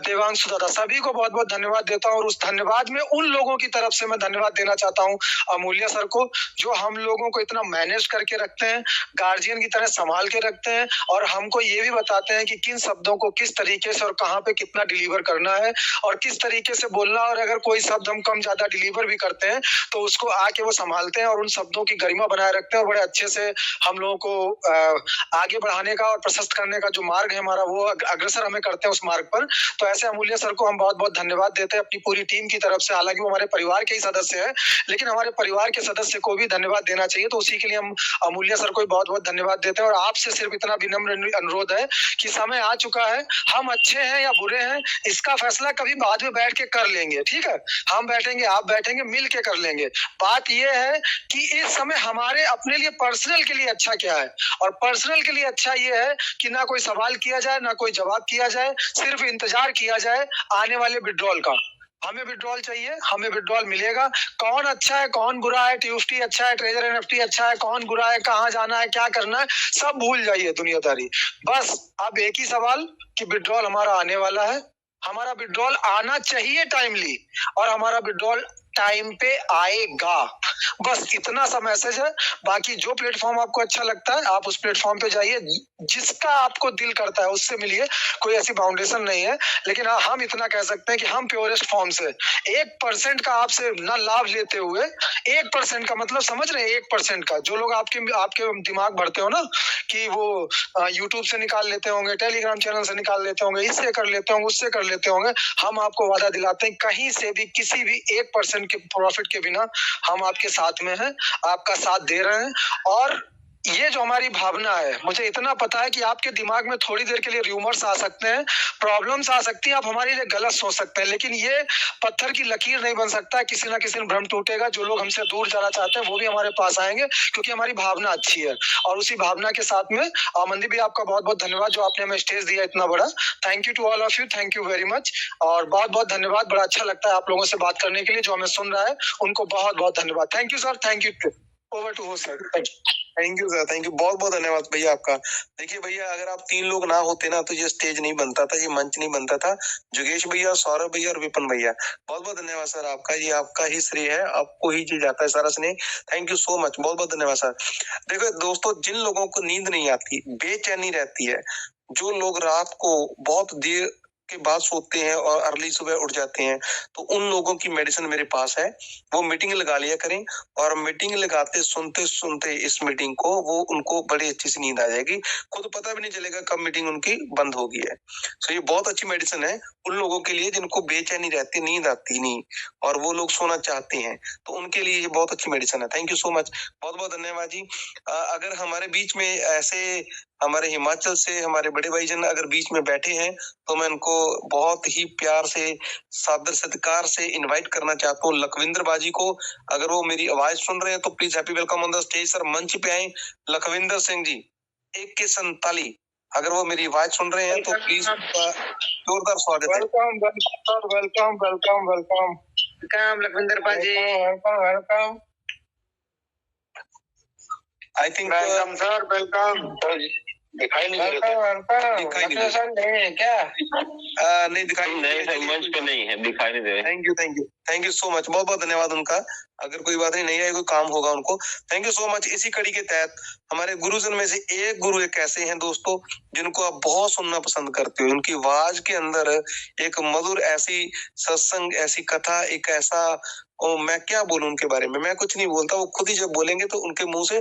देवांशु दादा, सभी को बहुत बहुत धन्यवाद देता हूँ। और उस धन्यवाद में उन लोगों की तरफ से मैं धन्यवाद देना चाहता हूँ अमूल्य सर को, जो हम लोगों को इतना मैनेज करके रखते हैं, गार्जियन की तरह संभाल के रखते हैं, और हमको ये भी बताते हैं कि किन शब्दों को किस तरीके से और कहाँ पे कितना डिलीवर करना है, और किस तरीके से बोलना, और अगर कोई शब्द हम कम ज्यादा डिलीवर भी करते हैं तो उसको आके वो संभालते हैं, और उन शब्दों की गरिमा बनाए रखते हैं, और बड़े अच्छे से हम लोगों को आगे बढ़ाने का और प्रशस्त करने का जो मार्ग है हमारा, वो अग्रसर हमें करते हैं उस मार्ग पर। तो ऐसे अमूल्य सर को हम बहुत बहुत धन्यवाद देते हैं अपनी पूरी टीम की तरफ से। हालांकि वो हमारे परिवार के ही सदस्य हैं, लेकिन हमारे परिवार के सदस्य को भी धन्यवाद देना चाहिए, तो उसी के लिए हम अमूल्य सर को बहुत बहुत धन्यवाद देते हैं। और आपसे सिर्फ इतना विनम्र अनुरोध है कि समय आ चुका है, हम अच्छे हैं या बुरे हैं इसका फैसला कभी बाद में बैठ के कर लेंगे, ठीक है। हम बैठेंगे, आप बैठेंगे, मिल के कर लेंगे। बात यह है कि इस समय हमारे अपने लिए पर्सनल के लिए अच्छा क्या है, और पर्सनल के लिए अच्छा ये है कि ना कोई सवाल किया जाए, ना कोई जवाब किया जाए, सिर्फ इंतजार किया जाए आने वाले विड्रॉल का। हमें विड्रॉल चाहिए, हमें विड्रॉल मिलेगा। कौन अच्छा है, कौन बुरा है, ट्यूस्टी अच्छा है, ट्रेजर एनएफटी अच्छा है, कौन बुरा है, कहाँ जाना है, क्या करना है, सब भूल जाइए दुनियादारी। बस अब एक ही सवाल कि विड्रॉल हमारा आने वाला है, हमारा विड्रॉल आना चाहिए टाइमली, और हमारा विड्रॉल टाइम पे आएगा। बस इतना सा मैसेज है। बाकी जो प्लेटफॉर्म आपको अच्छा लगता है आप उस प्लेटफॉर्म पे जाइए, जिसका आपको दिल करता है उससे मिलिए, कोई ऐसी बाउंडेशन नहीं है। लेकिन हाँ, हम इतना कह सकते हैं कि हम प्योरेस्ट फॉर्म से 1% का आपसे ना लाभ लेते हुए, 1% का मतलब समझ रहे हैं, 1% का जो लोग आपके दिमाग भरते हो ना कि वो यूट्यूब से निकाल लेते होंगे, टेलीग्राम चैनल से निकाल लेते होंगे, इससे कर लेते होंगे, उससे कर लेते होंगे, हम आपको वादा दिलाते हैं कहीं से भी किसी भी 1% के प्रॉफिट के बिना हम आपके साथ में हैं, आपका साथ दे रहे हैं। और ये जो हमारी भावना है, मुझे इतना पता है कि आपके दिमाग में थोड़ी देर के लिए र्यूमर्स आ सकते हैं, प्रॉब्लम्स आ सकती हैं, आप हमारे लिए गलत सोच सकते हैं, लेकिन ये पत्थर की लकीर नहीं बन सकता है। किसी ना किसी दिन भ्रम टूटेगा। जो लोग हमसे दूर जाना चाहते हैं वो भी हमारे पास आएंगे, क्योंकि हमारी भावना अच्छी है। और उसी भावना के साथ में मनदीप भी आपका बहुत बहुत धन्यवाद जो आपने हमें स्टेज दिया इतना बड़ा। Thank you to all of you, thank you very much, और बहुत बहुत धन्यवाद। बड़ा अच्छा लगता है आप लोगों से बात करने के लिए। जो हमें सुन रहा है उनको बहुत बहुत धन्यवाद। Thank you sir, thank you. Over to हो sir. Thank you sir, thank you, बहुत बहुत धन्यवाद भैया आपका। देखिए भैया, अगर आप 3 लोग ना होते ना तो ये स्टेज नहीं बनता था, ये मंच नहीं बनता था। योगेश भैया, सौरभ भैया और विपिन भैया, बहुत बहुत धन्यवाद सर आपका, ये आपका ही श्रेय है, आपको ही जी जाता है सारा स्नेह। थैंक यू सो मच, बहुत बहुत धन्यवाद सर। देखो दोस्तों, जिन लोगों को नींद नहीं आती, बेचैनी रहती है, जो लोग रात को बहुत देर के बाद सोते हैं और अर्ली सुबह उठ जाते हैं, तो उन लोगों की मेडिसिन मेरे पास है। वो मीटिंग लगा लिया करें, और मीटिंग लगाते सुनते सुनते इस मीटिंग को वो उनको बड़ी अच्छी सी नींद आ जाएगी, खुद पता भी नहीं चलेगा कब मीटिंग उनकी बंद हो गई है। तो ये बहुत अच्छी मेडिसिन है उन लोगों के लिए जिनको बेचैनी रहती, नींद आती नहीं और वो लोग सोना चाहते हैं, तो उनके लिए ये बहुत अच्छी मेडिसिन है। थैंक यू सो मच, बहुत बहुत धन्यवाद जी। अगर हमारे बीच में ऐसे हमारे हिमाचल से हमारे बड़े भाईजन अगर बीच में बैठे हैं, तो मैं उनको बहुत ही प्यार से, सादर सत्कार से इनवाइट करना चाहता हूँ लखविंदर बाजी को। अगर वो मेरी आवाज सुन रहे हैं तो please happy welcome on the stage sir. मंच पे आए लखविंदर सिंह जी, 1 के 47। अगर वो मेरी आवाज सुन रहे हैं तो प्लीज जोरदार स्वागत है। Welcome welcome welcome welcome welcome welcome Lakhwinder बाजी। Welcome welcome. I think welcome sir, welcome. दिखाई नहीं दे वेलकम रहा। वेलकम। दिखाई नहीं दे सर नहीं है क्या? नहीं दिखाई नहीं सर, मंच पे नहीं है, दिखाई नहीं दे रहा। Thank you thank you thank you so much, बहुत बहुत धन्यवाद उनका। अगर कोई बात नहीं है, कोई काम होगा उनको। Thank you so much. इसी कड़ी के तहत हमारे गुरुजन में से एक गुरु एक ऐसे हैं दोस्तों जिनको आप बहुत सुनना पसंद करते हो। उनकी आवाज के अंदर एक मधुर ऐसी सत्संग, ऐसी कथा, एक ऐसा मैं क्या बोलूं उनके बारे में, मैं कुछ नहीं बोलता, वो खुद ही जब बोलेंगे तो उनके मुंह से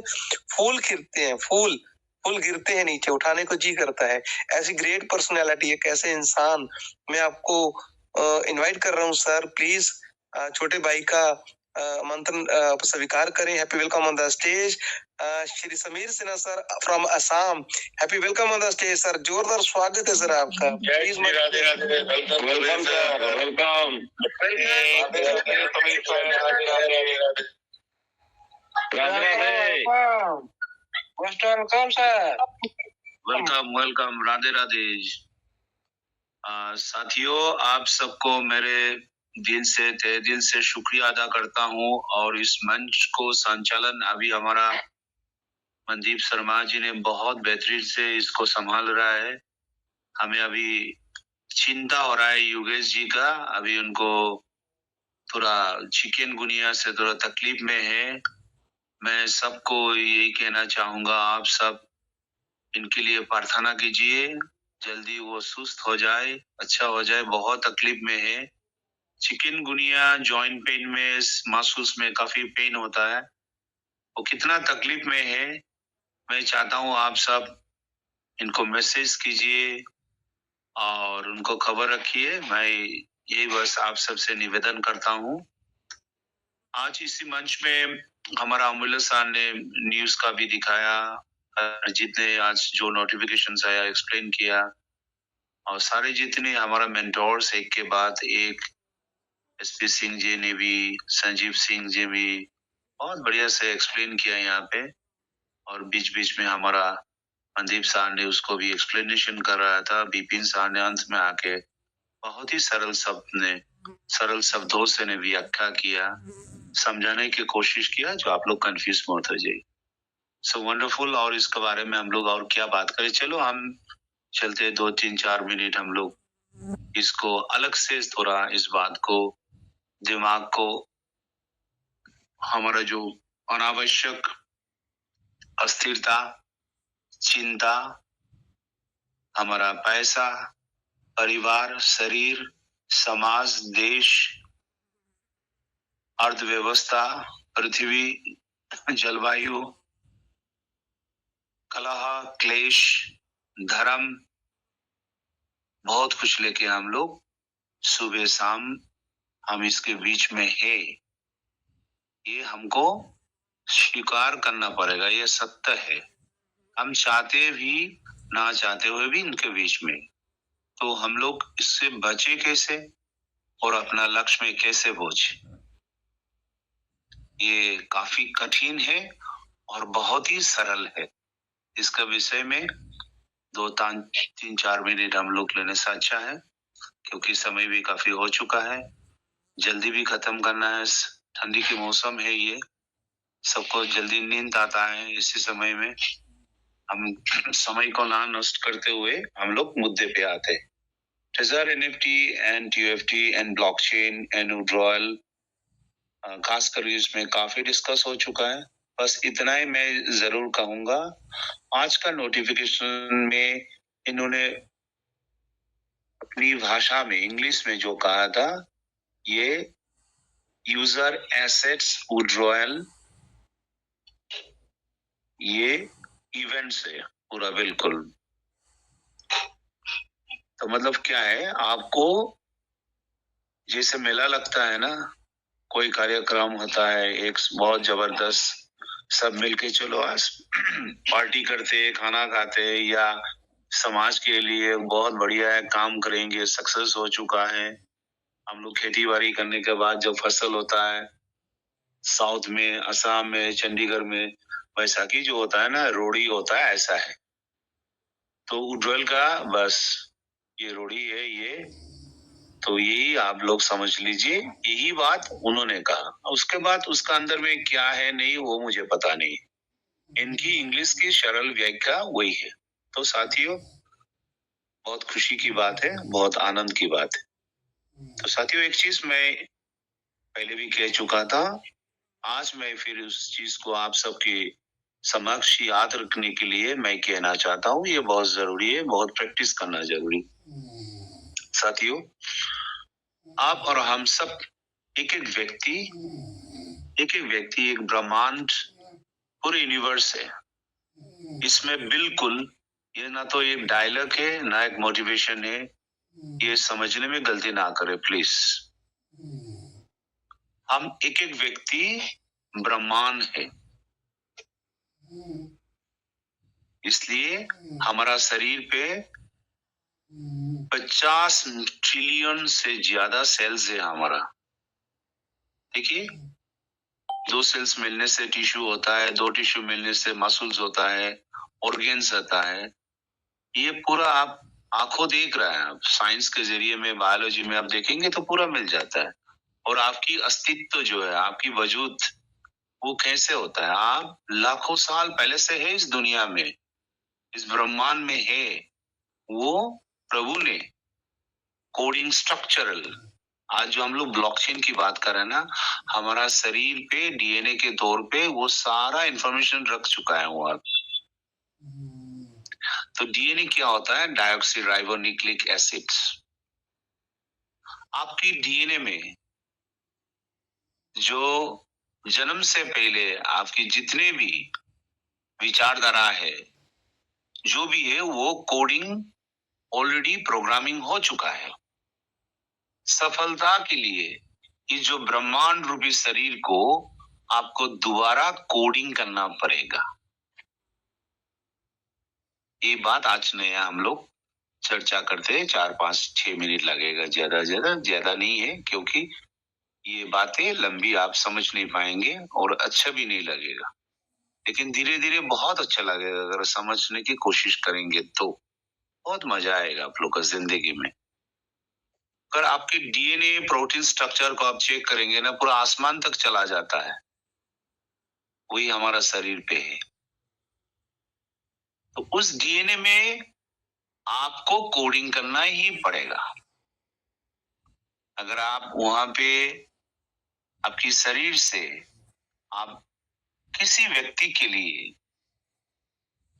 फूल खिलते हैं, फूल गिरते हैं नीचे, उठाने को जी करता है। ऐसी ग्रेट पर्सनैलिटी, एक ऐसे इंसान मैं आपको इनवाइट कर रहा हूँ सर। प्लीज छोटे भाई का मंथन स्वीकार करें। Happy welcome on the stage Shri Sameer Sinha sir from Assam. Happy welcome on the stage sir, जोरदार स्वागत है सर आपका। Please Radhe Radhe, welcome sir, welcome. Most welcome sir. Welcome welcome, Radhe Radhe. साथियों, आप सबको मेरे दिल से, तहे दिल से शुक्रिया अदा करता हूँ। और इस मंच को संचालन अभी हमारा मनदीप शर्मा जी ने बहुत बेहतरीन से इसको संभाल रहा है। हमें अभी चिंता हो रहा है योगेश जी का, अभी उनको थोड़ा चिकनगुनिया से थोड़ा तकलीफ में है। मैं सबको यही कहना चाहूंगा, आप सब इनके लिए प्रार्थना कीजिए, जल्दी वो सुस्त हो जाए, अच्छा हो जाए, बहुत तकलीफ में है। चिकनगुनिया जॉइंट पेन में, मसल्स में काफी पेन होता है, वो कितना तकलीफ में है। मैं चाहता हूँ आप सब इनको मैसेज कीजिए और उनको खबर रखिए। मैं यही बस आप सबसे निवेदन करता हूँ। आज इसी मंच में हमारा अमूल्य सर ने न्यूज का भी दिखाया, जितने आज जो नोटिफिकेशन आया एक्सप्लेन किया, और सारे जितने हमारा मेंटोर्स एक के बाद एक, एसपी सिंह जी ने भी, संजीव सिंह जी भी बहुत बढ़िया से एक्सप्लेन किया यहाँ पे। और बीच बीच में हमारा मनदीप सर ने उसको भी एक्सप्लेनेशन कर रहा था। विपिन सर ने अंत में आके बहुत ही सरल शब्दों से ने व्याख्या किया, समझाने की कोशिश किया, जो आप लोग कंफ्यूज मत हो जाइए। So wonderful. और इसके बारे में हम लोग और क्या बात करें, चलो हम चलते 2-3-4 मिनट हम लोग इसको अलग से थोड़ा इस बात को, दिमाग को, हमारा जो अनावश्यक अस्थिरता, चिंता, हमारा पैसा, परिवार, शरीर, समाज, देश, अर्थव्यवस्था, पृथ्वी, जलवायु, कलह, क्लेश, धर्म, बहुत कुछ लेके हम लोग सुबह शाम हम इसके बीच में है। ये हमको स्वीकार करना पड़ेगा, ये सत्य है। हम चाहते भी ना चाहते हुए भी इनके बीच में, तो हम लोग इससे बचे कैसे और अपना लक्ष्य में कैसे पहुंचे, ये काफी कठिन है और बहुत ही सरल है। इसका विषय में 2-3-4 मिनट हम लोग लेने से अच्छा है, क्योंकि समय भी काफी हो चुका है, जल्दी भी खत्म करना है। ठंडी के मौसम है ये, सबको जल्दी नींद आता है, इसी समय में हम समय को ना नष्ट करते हुए हम लोग मुद्दे पे आते हैं। Treasure, NFT and TUFT and blockchain and withdrawal, खासकर इसमें काफी डिस्कस हो चुका है। बस इतना ही मैं जरूर कहूंगा, आज का नोटिफिकेशन में इन्होंने अपनी भाषा में, इंग्लिश में जो कहा था, ये यूजर एसेट्स विड्रॉल, ये इवेंट्स है पूरा बिल्कुल। तो मतलब क्या है, आपको जैसे मेला लगता है ना, कोई कार्यक्रम होता है एक बहुत जबरदस्त, सब मिलके चलो आज पार्टी करते, खाना खाते, या समाज के लिए बहुत बढ़िया है, काम करेंगे, सक्सेस हो चुका है। हम लोग खेती बाड़ी करने के बाद जब फसल होता है, साउथ में, असम में, चंडीगढ़ में बैसाखी जो होता है ना, रोड़ी होता है, ऐसा है। तो उड्रल का बस ये रोड़ी है ये, तो यही आप लोग समझ लीजिए, यही बात उन्होंने कहा। उसके बाद उसका अंदर में क्या है नहीं, वो मुझे पता नहीं। इनकी इंग्लिश की सरल व्याख्या वही है। तो साथियों, बहुत खुशी की बात है, बहुत आनंद की बात है। तो साथियों, एक चीज मैं पहले भी कह चुका था, आज मैं फिर उस चीज को आप सबके समक्ष याद रखने के लिए मैं कहना चाहता हूँ, ये बहुत जरूरी है, बहुत प्रैक्टिस करना जरूरी। साथियों, आप और हम सब, एक एक व्यक्ति एक ब्रह्मांड, पूरे यूनिवर्स है। इसमें बिल्कुल ये ना तो एक डायलॉग है, ना एक मोटिवेशन है, ये समझने में गलती ना करें प्लीज। हम एक एक व्यक्ति ब्रह्मांड है, इसलिए हमारा शरीर पे 50 ट्रिलियन से ज्यादा सेल्स है हमारा। देखिए, 2 सेल्स मिलने से टिश्यू होता है, 2 टिश्यू मिलने से मसल्स होता है, ऑर्गन्स होता है। ये पूरा आप आंखों देख रहे हैं, आप साइंस के जरिए में, बायोलॉजी में आप देखेंगे तो पूरा मिल जाता है। और आपकी अस्तित्व जो है, आपकी वजूद, वो कैसे होता है, आप लाखों साल पहले से है इस दुनिया में, इस ब्रह्मांड में है। वो प्रभु ने कोडिंग स्ट्रक्चरल, आज जो हम लोग ब्लॉकचेन की बात कर रहे हैं ना, हमारा शरीर पे डीएनए के तौर पे वो सारा इंफॉर्मेशन रख चुका है वो। तो डीएनए क्या होता है? डाइऑक्सीराइबोन्यूक्लिक एसिड्स। आपकी डीएनए में जो जन्म से पहले आपकी जितने भी विचारधारा है, जो भी है, वो कोडिंग ऑलरेडी प्रोग्रामिंग हो चुका है। सफलता के लिए इस जो ब्रह्मांड रूपी शरीर को आपको दोबारा कोडिंग करना पड़ेगा। ये बात आज नया हम लोग चर्चा करते हैं, 4-5-6 मिनट लगेगा, ज्यादा नहीं है, क्योंकि ये बातें लंबी आप समझ नहीं पाएंगे और अच्छा भी नहीं लगेगा। लेकिन धीरे धीरे बहुत अच्छा लगेगा, अगर समझने की कोशिश करेंगे तो बहुत मजा आएगा आप लोग को जिंदगी में। अगर आपके डीएनए प्रोटीन स्ट्रक्चर को आप चेक करेंगे ना, पूरा आसमान तक चला जाता है, वही हमारा शरीर पे है। तो उस डीएनए में आपको कोडिंग करना ही पड़ेगा। अगर आप वहां पे आपकी शरीर से आप किसी व्यक्ति के लिए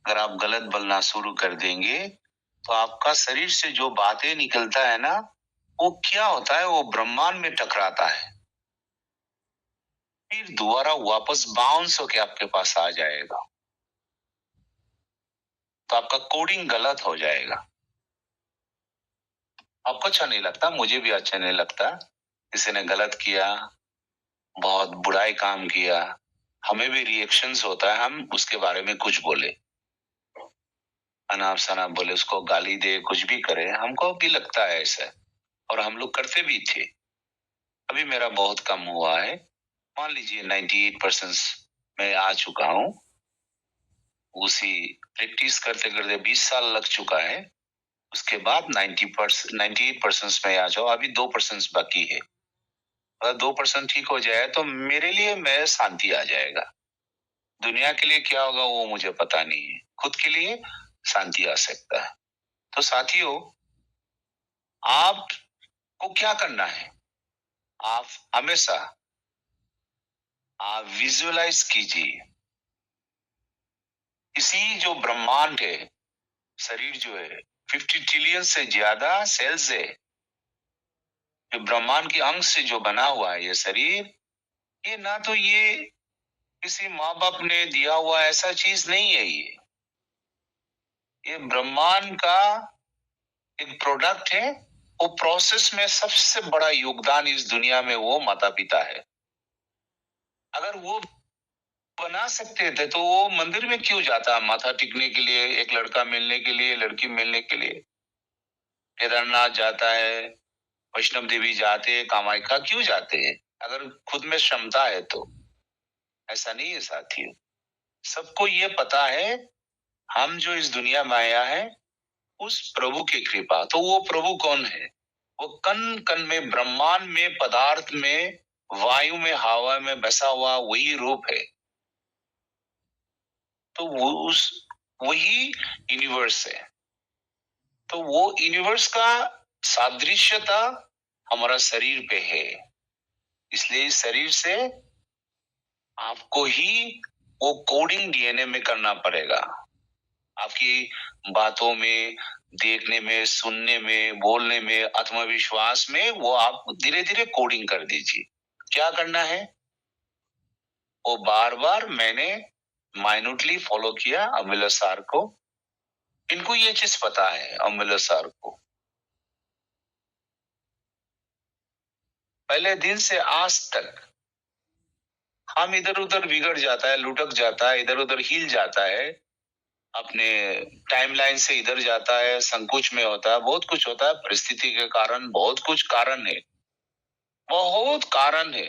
अगर आप गलत बोलना शुरू कर देंगे, तो आपका शरीर से जो बातें निकलता है ना, वो क्या होता है, वो ब्रह्मांड में टकराता है, फिर दोबारा वापस बाउंस होके आपके पास आ जाएगा। तो आपका कोडिंग गलत हो जाएगा। आपको अच्छा नहीं लगता, मुझे भी अच्छा नहीं लगता। किसी ने गलत किया, बहुत बुराई काम किया, हमें भी रिएक्शंस होता है, हम उसके बारे में कुछ बोले, अनाप शनाप बोले, उसको गाली दे, कुछ भी करे, हमको भी लगता है ऐसा, और हम लोग करते भी थे। अभी मेरा बहुत कम हुआ है, मान लीजिए 98% मैं आ चुका हूँ। उसी प्रैक्टिस करते करते 20 साल लग चुका है। उसके बाद 98% में आ जाओ, अभी 2% बाकी है। अगर 2% ठीक हो जाए तो मेरे लिए मैं शांति आ जाएगा। दुनिया के लिए क्या होगा वो मुझे पता नहीं है, खुद के लिए शांति आ सकता है। तो साथियों, आपको क्या करना है? आप हमेशा आप विजुअलाइज कीजिए इसी जो ब्रह्मांड है, शरीर जो है 50 ट्रिलियन से ज्यादा सेल्स है, जो ब्रह्मांड के अंश से जो बना हुआ है ये शरीर, ये ना तो ये किसी माँ बाप ने दिया हुआ ऐसा चीज नहीं है। ये ब्रह्मांड का एक प्रोडक्ट है। वो प्रोसेस में सबसे बड़ा योगदान इस दुनिया में वो माता पिता है। अगर वो बना सकते थे तो वो मंदिर में क्यों जाता, माथा टेकने के लिए, एक लड़का मिलने के लिए, लड़की मिलने के लिए? केदारनाथ जाता है, वैष्णव देवी जाते हैं, कामाख्या क्यों जाते हैं? अगर खुद में क्षमता है तो। ऐसा नहीं है साथियों, सबको ये पता है हम जो इस दुनिया में आया है उस प्रभु की कृपा। तो वो प्रभु कौन है? वो कण कण में, ब्रह्मांड में, पदार्थ में, वायु में, हवा में बसा हुआ वही रूप है। तो वो वही यूनिवर्स है। तो वो यूनिवर्स का सादृश्यता हमारा शरीर पे है। इसलिए इस शरीर से आपको ही वो कोडिंग डीएनए में करना पड़ेगा। आपकी बातों में, देखने में, सुनने में, बोलने में, आत्मविश्वास में वो आप धीरे धीरे कोडिंग कर दीजिए। क्या करना है वो बार बार मैंने माइन्यूटली फॉलो किया अमूल्य सर को। इनको ये चीज पता है, अमूल्य सर को। पहले दिन से आज तक हम इधर उधर बिगड़ जाता है, लुढ़क जाता है, इधर उधर हिल जाता है, अपने टाइमलाइन से इधर जाता है, संकोच में होता है, बहुत कुछ होता है, परिस्थिति के कारण, बहुत कुछ कारण है, बहुत कारण है।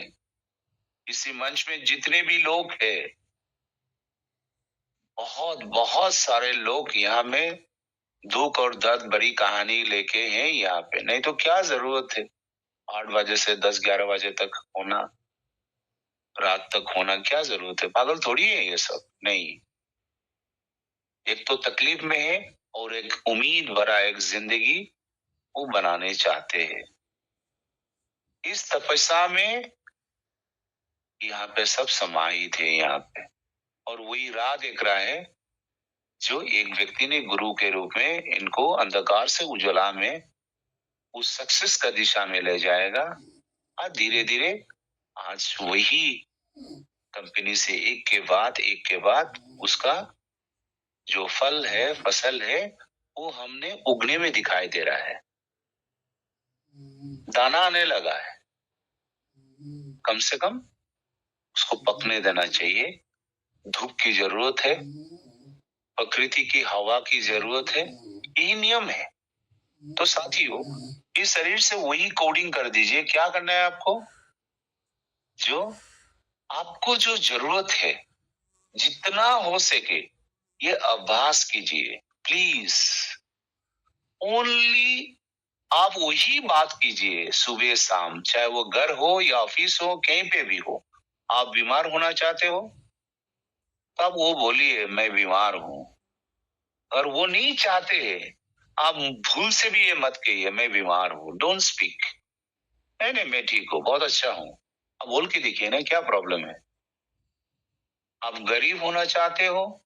इसी मंच में जितने भी लोग हैं, बहुत बहुत सारे लोग यहाँ में दुख और दर्द भरी कहानी लेके हैं यहाँ पे। नहीं तो क्या जरूरत है 8 बजे से 10-11 बजे तक होना, रात तक होना, क्या जरूरत है? पागल थोड़ी है ये सब। नहीं, एक तो तकलीफ में है और एक उम्मीद भरा एक जिंदगी वो बनाने चाहते हैं। इस तपस्या में यहाँ पे सब समाहित है यहाँ पे। और वही राह देख रहा है जो एक व्यक्ति ने गुरु के रूप में इनको अंधकार से उज्ज्वला में उस सक्सेस का दिशा में ले जाएगा। और धीरे धीरे आज वही कंपनी से एक के बाद उसका जो फल है, फसल है, वो हमने उगने में दिखाई दे रहा है। दाना आने लगा है, कम से कम उसको पकने देना चाहिए। धूप की जरूरत है, प्रकृति की हवा की जरूरत है, यही नियम है। तो साथियों, इस शरीर से वही कोडिंग कर दीजिए। क्या करना है आपको? जो आपको जो जरूरत है, जितना हो सके ये अभ्यास कीजिए प्लीज। ओनली आप वही बात कीजिए सुबह शाम, चाहे वो घर हो या ऑफिस हो, कहीं पे भी हो। आप बीमार होना चाहते हो तो आप वो बोलिए मैं बीमार हूं। और वो नहीं चाहते, आप भूल से भी ये मत कहिए मैं बीमार हूं। Don't speak. नहीं मैं ठीक हूं, बहुत अच्छा हूं। आप बोल के देखिए ना, क्या प्रॉब्लम है? आप गरीब होना चाहते हो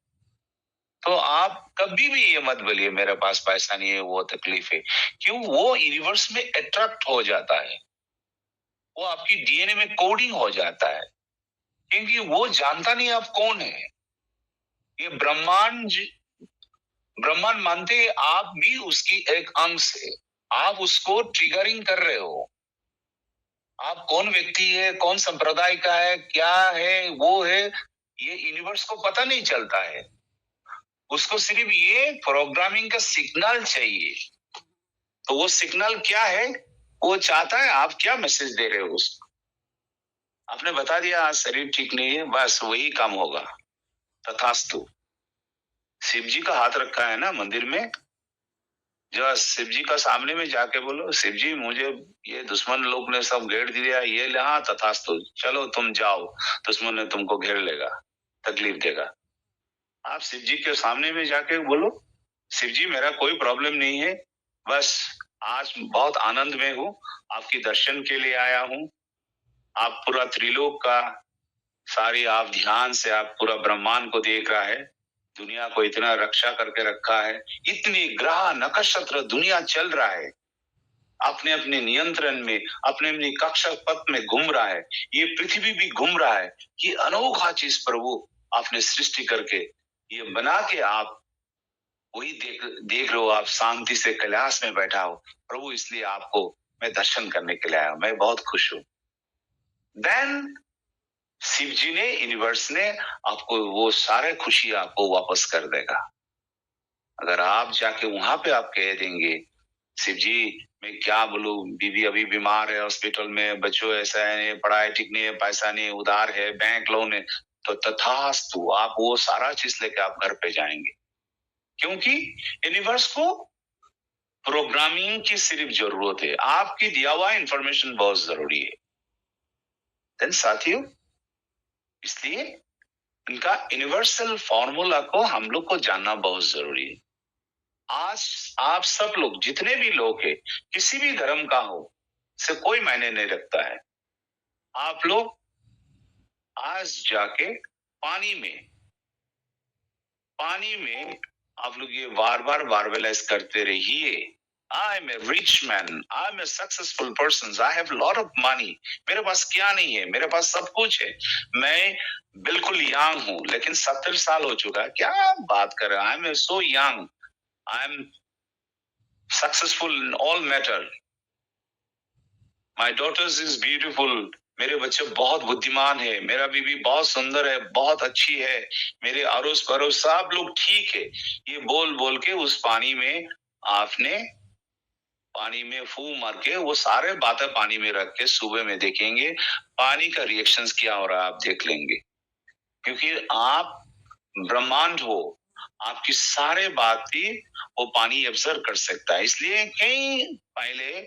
तो आप कभी भी ये मत बोलिए मेरे पास पैसा नहीं है, वो तकलीफ है। क्यों? वो यूनिवर्स में अट्रैक्ट हो जाता है, वो आपकी डीएनए में कोडिंग हो जाता है। क्योंकि वो जानता नहीं आप कौन है। ये ब्रह्मांड मानते हैं आप भी उसकी एक अंश है। आप उसको ट्रिगरिंग कर रहे हो। आप कौन व्यक्ति है, कौन संप्रदाय का है, क्या है, वो है, ये यूनिवर्स को पता नहीं चलता है। उसको सिर्फ ये प्रोग्रामिंग का सिग्नल चाहिए। तो वो सिग्नल क्या है? वो चाहता है आप क्या मैसेज दे रहे हो उसको। आपने बता दिया आज शरीर ठीक नहीं है, बस वही काम होगा। तथास्तु। शिव जी का हाथ रखा है ना मंदिर में, जो शिव जी का सामने में जाके बोलो शिव जी मुझे ये दुश्मन लोग ने सब घेर दिया, ये हाँ तथास्तु, चलो तुम जाओ, दुश्मन ने तुमको घेर लेगा। तकलीफ देगा। आप शिव जी के सामने में जाके बोलो, शिव जी मेरा कोई प्रॉब्लम नहीं है, बस आज बहुत आनंद में हूँ, आपकी दर्शन के लिए आया हूँ। आप पूरा त्रिलोक का सारी आप ध्यान से आप पूरा ब्रह्मांड को देख रहा है, दुनिया को इतना रक्षा करके रखा है, इतनी ग्रह नक्षत्र दुनिया चल रहा है, अपने अपने नियंत्रण में, अपने अपनी कक्षा पथ में घूम रहा है, ये पृथ्वी भी घूम रहा है। ये अनोखा चीज प्रभु आपने सृष्टि करके ये बना के आप वही देख रहे हो, आप शांति से कैलाश में बैठा हो प्रभु, इसलिए आपको मैं दर्शन करने के लिए आया हूं, मैं बहुत खुश हूं। देन शिव जी ने, यूनिवर्स ने आपको वो सारे खुशी आपको वापस कर देगा। अगर आप जाके वहां पे आप कह देंगे, शिव जी मैं क्या बोलूं, बीवी अभी बीमार है हॉस्पिटल में, बच्चों ऐसा है, पढ़ाई ठीक नहीं है, पैसा नहीं, उधार है, बैंक लोन है, तो तथास्तु आप वो सारा चीज लेके आप घर पे जाएंगे। क्योंकि यूनिवर्स को प्रोग्रामिंग की सिर्फ जरूरत है, आपकी दिया हुआ इंफॉर्मेशन बहुत जरूरी है। देन साथियों, इसलिए इनका यूनिवर्सल फॉर्मूला को हम लोग को जानना बहुत जरूरी है। आज आप सब लोग, जितने भी लोग हैं, किसी भी धर्म का हो, से कोई मायने नहीं रखता है, आप लोग आज जाके पानी में आप लोग ये बार बार वर्बलाइज करते रहिए, I am a rich man, I am a successful person, I have lot of money, मेरे पास क्या नहीं है, मेरे पास सब कुछ है, मैं बिल्कुल यंग हूं, लेकिन 70 साल हो चुका है, क्या बात कर रहे हैं, I am so young, I am successful in all matter, my daughters is beautiful, मेरे बच्चे बहुत बुद्धिमान है, मेरा बीवी बहुत सुंदर है, बहुत अच्छी है, मेरे अड़ोस पड़ोस सब लोग ठीक है, ये बोल बोल के उस पानी में आपने पानी में फू मार के वो सारे बातें पानी में रख के सुबह में देखेंगे पानी का रिएक्शंस क्या हो रहा है, आप देख लेंगे। क्योंकि आप ब्रह्मांड हो, आपकी सारे बातें वो पानी ऑब्जर्व कर सकता है। इसलिए कई पहले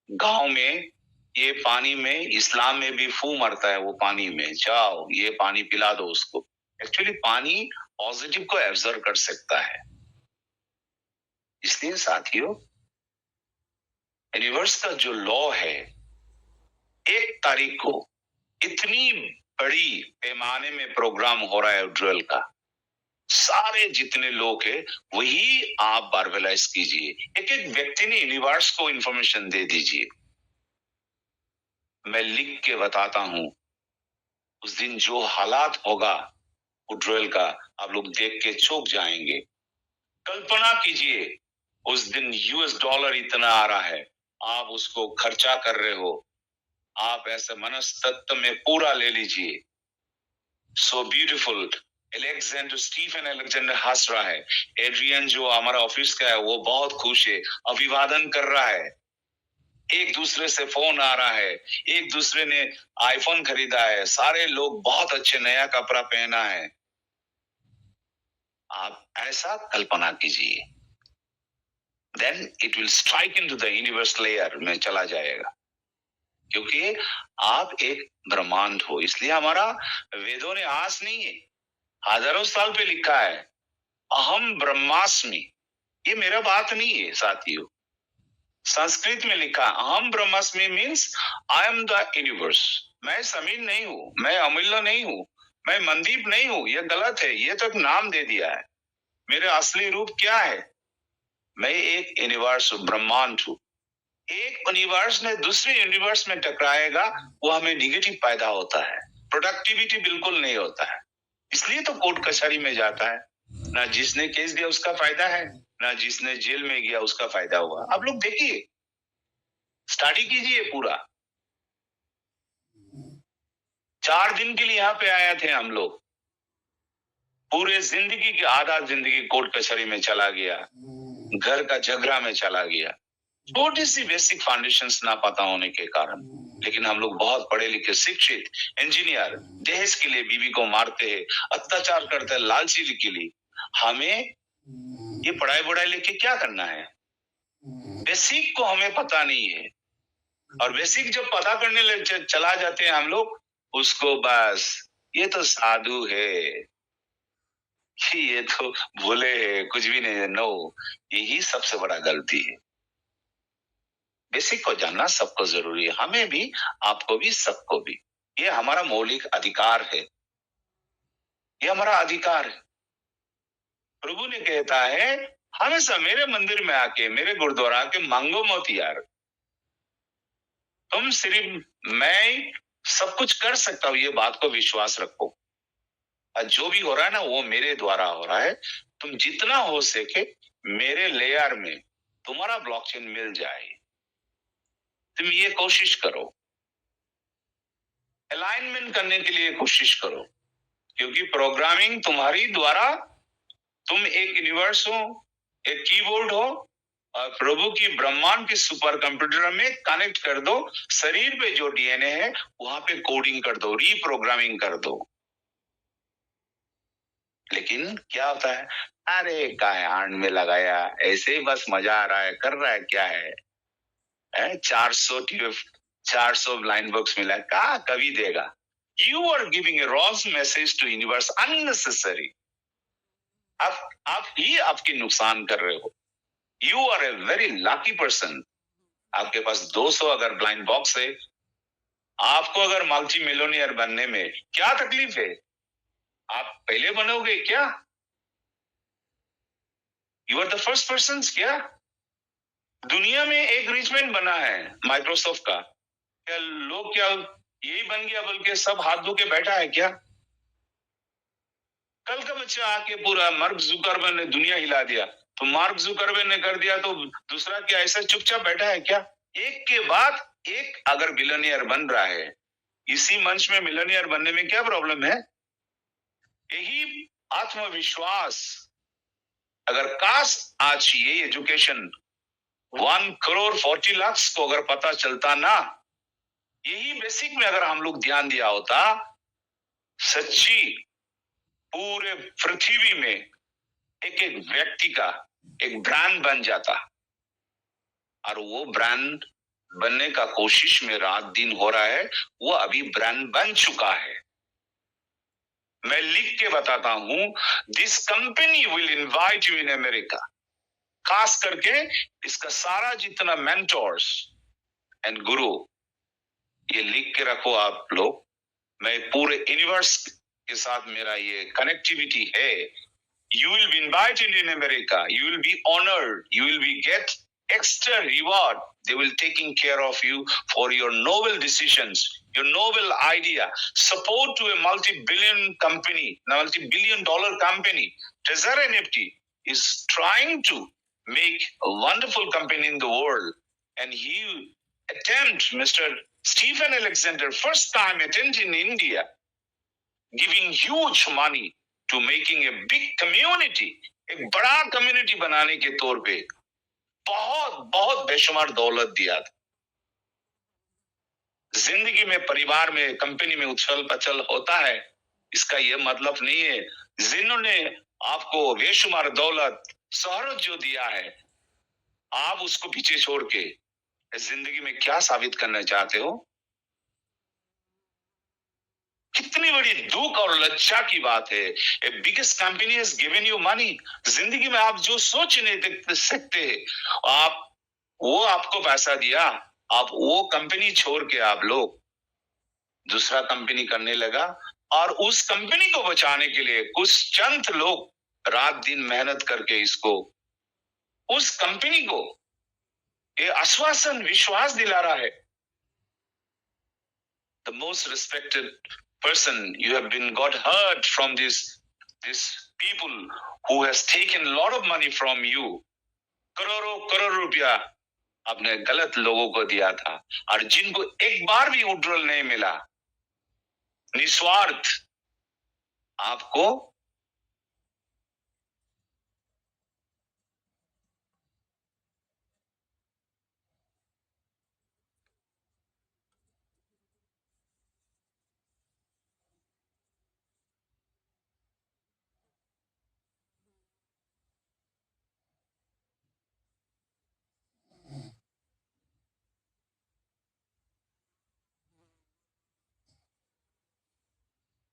गांव में ये पानी में, इस्लाम में भी फू मरता है, वो पानी में जाओ ये पानी पिला दो उसको। एक्चुअली पानी पॉजिटिव को ऑब्जर्व कर सकता है। इसलिए साथियों, यूनिवर्स का जो लॉ है, 1 तारीख को इतनी बड़ी पैमाने में प्रोग्राम हो रहा है ड्रिल का, सारे जितने लोग हैं वही आप वर्बलाइज कीजिए, एक एक व्यक्ति ने यूनिवर्स को इंफॉर्मेशन दे दीजिए। मैं लिख के बताता हूं, उस दिन जो हालात होगा ड्रिल का, आप लोग देख के चौंक जाएंगे। कल्पना कीजिए उस दिन US डॉलर इतना आ रहा है, आप उसको खर्चा कर रहे हो, आप ऐसे मनस्तत्व में पूरा ले लीजिए। So beautiful. स्टीफन अलेक्जेंडर हंस रहा है, एड्रियन जो हमारा ऑफिस का है वो बहुत खुश है, अभिवादन कर रहा है, एक दूसरे से फोन आ रहा है, एक दूसरे ने आईफोन खरीदा है, सारे लोग बहुत अच्छे नया कपड़ा पहना है। आप ऐसा कल्पना कीजिए, then it will strike into the universe layer में चला जाएगा। क्योंकि आप एक ब्रह्मांड हो, इसलिए हमारा वेदों ने आज नहीं है, हजारों साल पे लिखा है, अहम ब्रह्मास्मि। ये मेरा बात नहीं है साथियों, संस्कृत में लिखा अहम ब्रह्मास्मि means I am the universe. मैं समीन नहीं हूं, मैं अमूल्य नहीं हूं, मैं मनदीप नहीं हूं, ये गलत है, ये तो एक नाम दे दिया है। मेरा असली रूप क्या है? मैं एक यूनिवर्स ब्रह्मांड हूं। एक यूनिवर्स ने दूसरे यूनिवर्स में टकराएगा, वो हमें निगेटिव पैदा होता है, प्रोडक्टिविटी बिल्कुल नहीं होता है। इसलिए तो कोर्ट कचहरी में जाता है, ना जिसने केस दिया उसका फायदा है, ना जिसने जेल में गया उसका फायदा हुआ। आप लोग देखिए, स्टडी कीजिए पूरा। 4 दिन के लिए यहाँ पे आए थे हम लोग, पूरे जिंदगी की आधा जिंदगी कोर्ट कचहरी में चला गया, घर का झगड़ा में चला गया, छोटी सी बेसिक फाउंडेशंस ना पता होने के कारण। लेकिन हम लोग बहुत पढ़े लिखे, शिक्षित, इंजीनियर, दहेज के लिए बीवी को मारते हैं, अत्याचार करते हैं लालची के लिए। हमें ये पढ़ाई बढ़ाई लेके क्या करना है? बेसिक को हमें पता नहीं है, और बेसिक जब पता करने चला जाते हैं हम लोग, उसको बस ये तो साधु है, कि ये तो भूले हैं, कुछ भी नहीं है। नो, यही सबसे बड़ा गलती है। बेसिक को जानना सबको जरूरी है, हमें भी, आपको भी, सबको भी। ये हमारा मौलिक अधिकार है, ये हमारा अधिकार है। प्रभु ने कहता है हमेशा मेरे मंदिर में आके, मेरे गुरुद्वारा आके मांगो मत यार। तुम सिर्फ, मैं सब कुछ कर सकता हूं, ये बात को विश्वास रखो। और जो भी हो रहा है ना, वो मेरे द्वारा हो रहा है। तुम जितना हो सके मेरे लेयर में तुम्हारा ब्लॉकचेन मिल जाए, तुम ये कोशिश करो। अलाइनमेंट करने के लिए कोशिश करो, क्योंकि प्रोग्रामिंग तुम्हारी द्वारा, तुम एक यूनिवर्स हो, एक कीबोर्ड हो, और प्रभु की ब्रह्मांड के सुपर कंप्यूटर में कनेक्ट कर दो। शरीर पे जो डीएनए है वहां पे कोडिंग कर दो, रीप्रोग्रामिंग कर दो। लेकिन क्या होता है, अरे काय आंड में लगाया, ऐसे ही बस मजा आ रहा है, कर रहा है, क्या है 400 लाइन बुक्स मिला, कहा कभी देगा। You are giving a wrong message to universe unnecessary. आप ही आपकी नुकसान कर रहे हो। You are a very lucky person. आपके पास 200 अगर ब्लाइंड बॉक्स है, आपको अगर मल्टी मिलियनियर बनने में क्या तकलीफ है? आप पहले बनोगे क्या? You are the first person क्या? दुनिया में एक रिचमेंट बना है माइक्रोसॉफ्ट का, क्या लोग क्या यही बन गया, बल्कि सब हाथ धो के बैठा है क्या? कल का बच्चा आके पूरा मार्क जुकरबर्ग ने दुनिया हिला दिया, तो मार्क जुकरबर्ग ने कर दिया तो दूसरा क्या ऐसा चुपचाप बैठा है क्या? एक के बाद एक अगर बिलियनियर बन रहा है, इसी मंच में मिलियनियर बनने में क्या प्रॉब्लम है? यही आत्मविश्वास। अगर काश आज ये एजुकेशन 1,40,00,000 को अगर पता चलता ना, यही बेसिक में अगर हम लोग ध्यान दिया होता, सच्ची पूरे पृथ्वी में एक एक व्यक्ति का एक ब्रांड बन जाता। और वो ब्रांड बनने का कोशिश में रात दिन हो रहा है, वो अभी ब्रांड बन चुका है। मैं लिख के बताता हूं, this company will invite you in America. खास करके इसका सारा जितना मेंटोर्स एंड गुरु, ये लिख के रखो आप लोग। मैं पूरे यूनिवर्स के साथ मेरा ये कनेक्टिविटी है। You will be invited in America. You will be honored. You will be get extra reward. They will taking care of you for your noble decisions, your noble idea. Support to a multi-billion company, multi-billion-dollar company. Trezor NFT is trying to make a wonderful company in the world, and he attempt Mr. Stephen Alexander first time attempt in India, giving huge money to making a big community, एक बड़ा कम्युनिटी बनाने के तौर पे बहुत बहुत बेशुमार दौलत दिया था। जिंदगी में, परिवार में, कंपनी में उछल पछल होता है, इसका यह मतलब नहीं है जिन्होंने आपको बेशुमार दौलत, शोहरत जो दिया है, आप उसको पीछे छोड़ के जिंदगी में क्या साबित करना चाहते हो? कितनी बड़ी दुख और लज्जा की बात है। A biggest company has given you money. जिंदगी में आप जो सोच नहीं सकते, आप वो आपको पैसा दिया, आप वो कंपनी छोड़ के आप लोग दूसरा कंपनी करने लगा, और उस कंपनी को बचाने के लिए कुछ चंद लोग रात दिन मेहनत करके इसको, उस कंपनी को ये आश्वासन, विश्वास दिला रहा है। The most respected person, you have been got hurt from this people who has taken a lot of money from you. करोड़ों रुपया आपने गलत लोगों को दिया था, और जिनको एक बार भी विड्रॉल नहीं मिला, निस्वार्थ आपको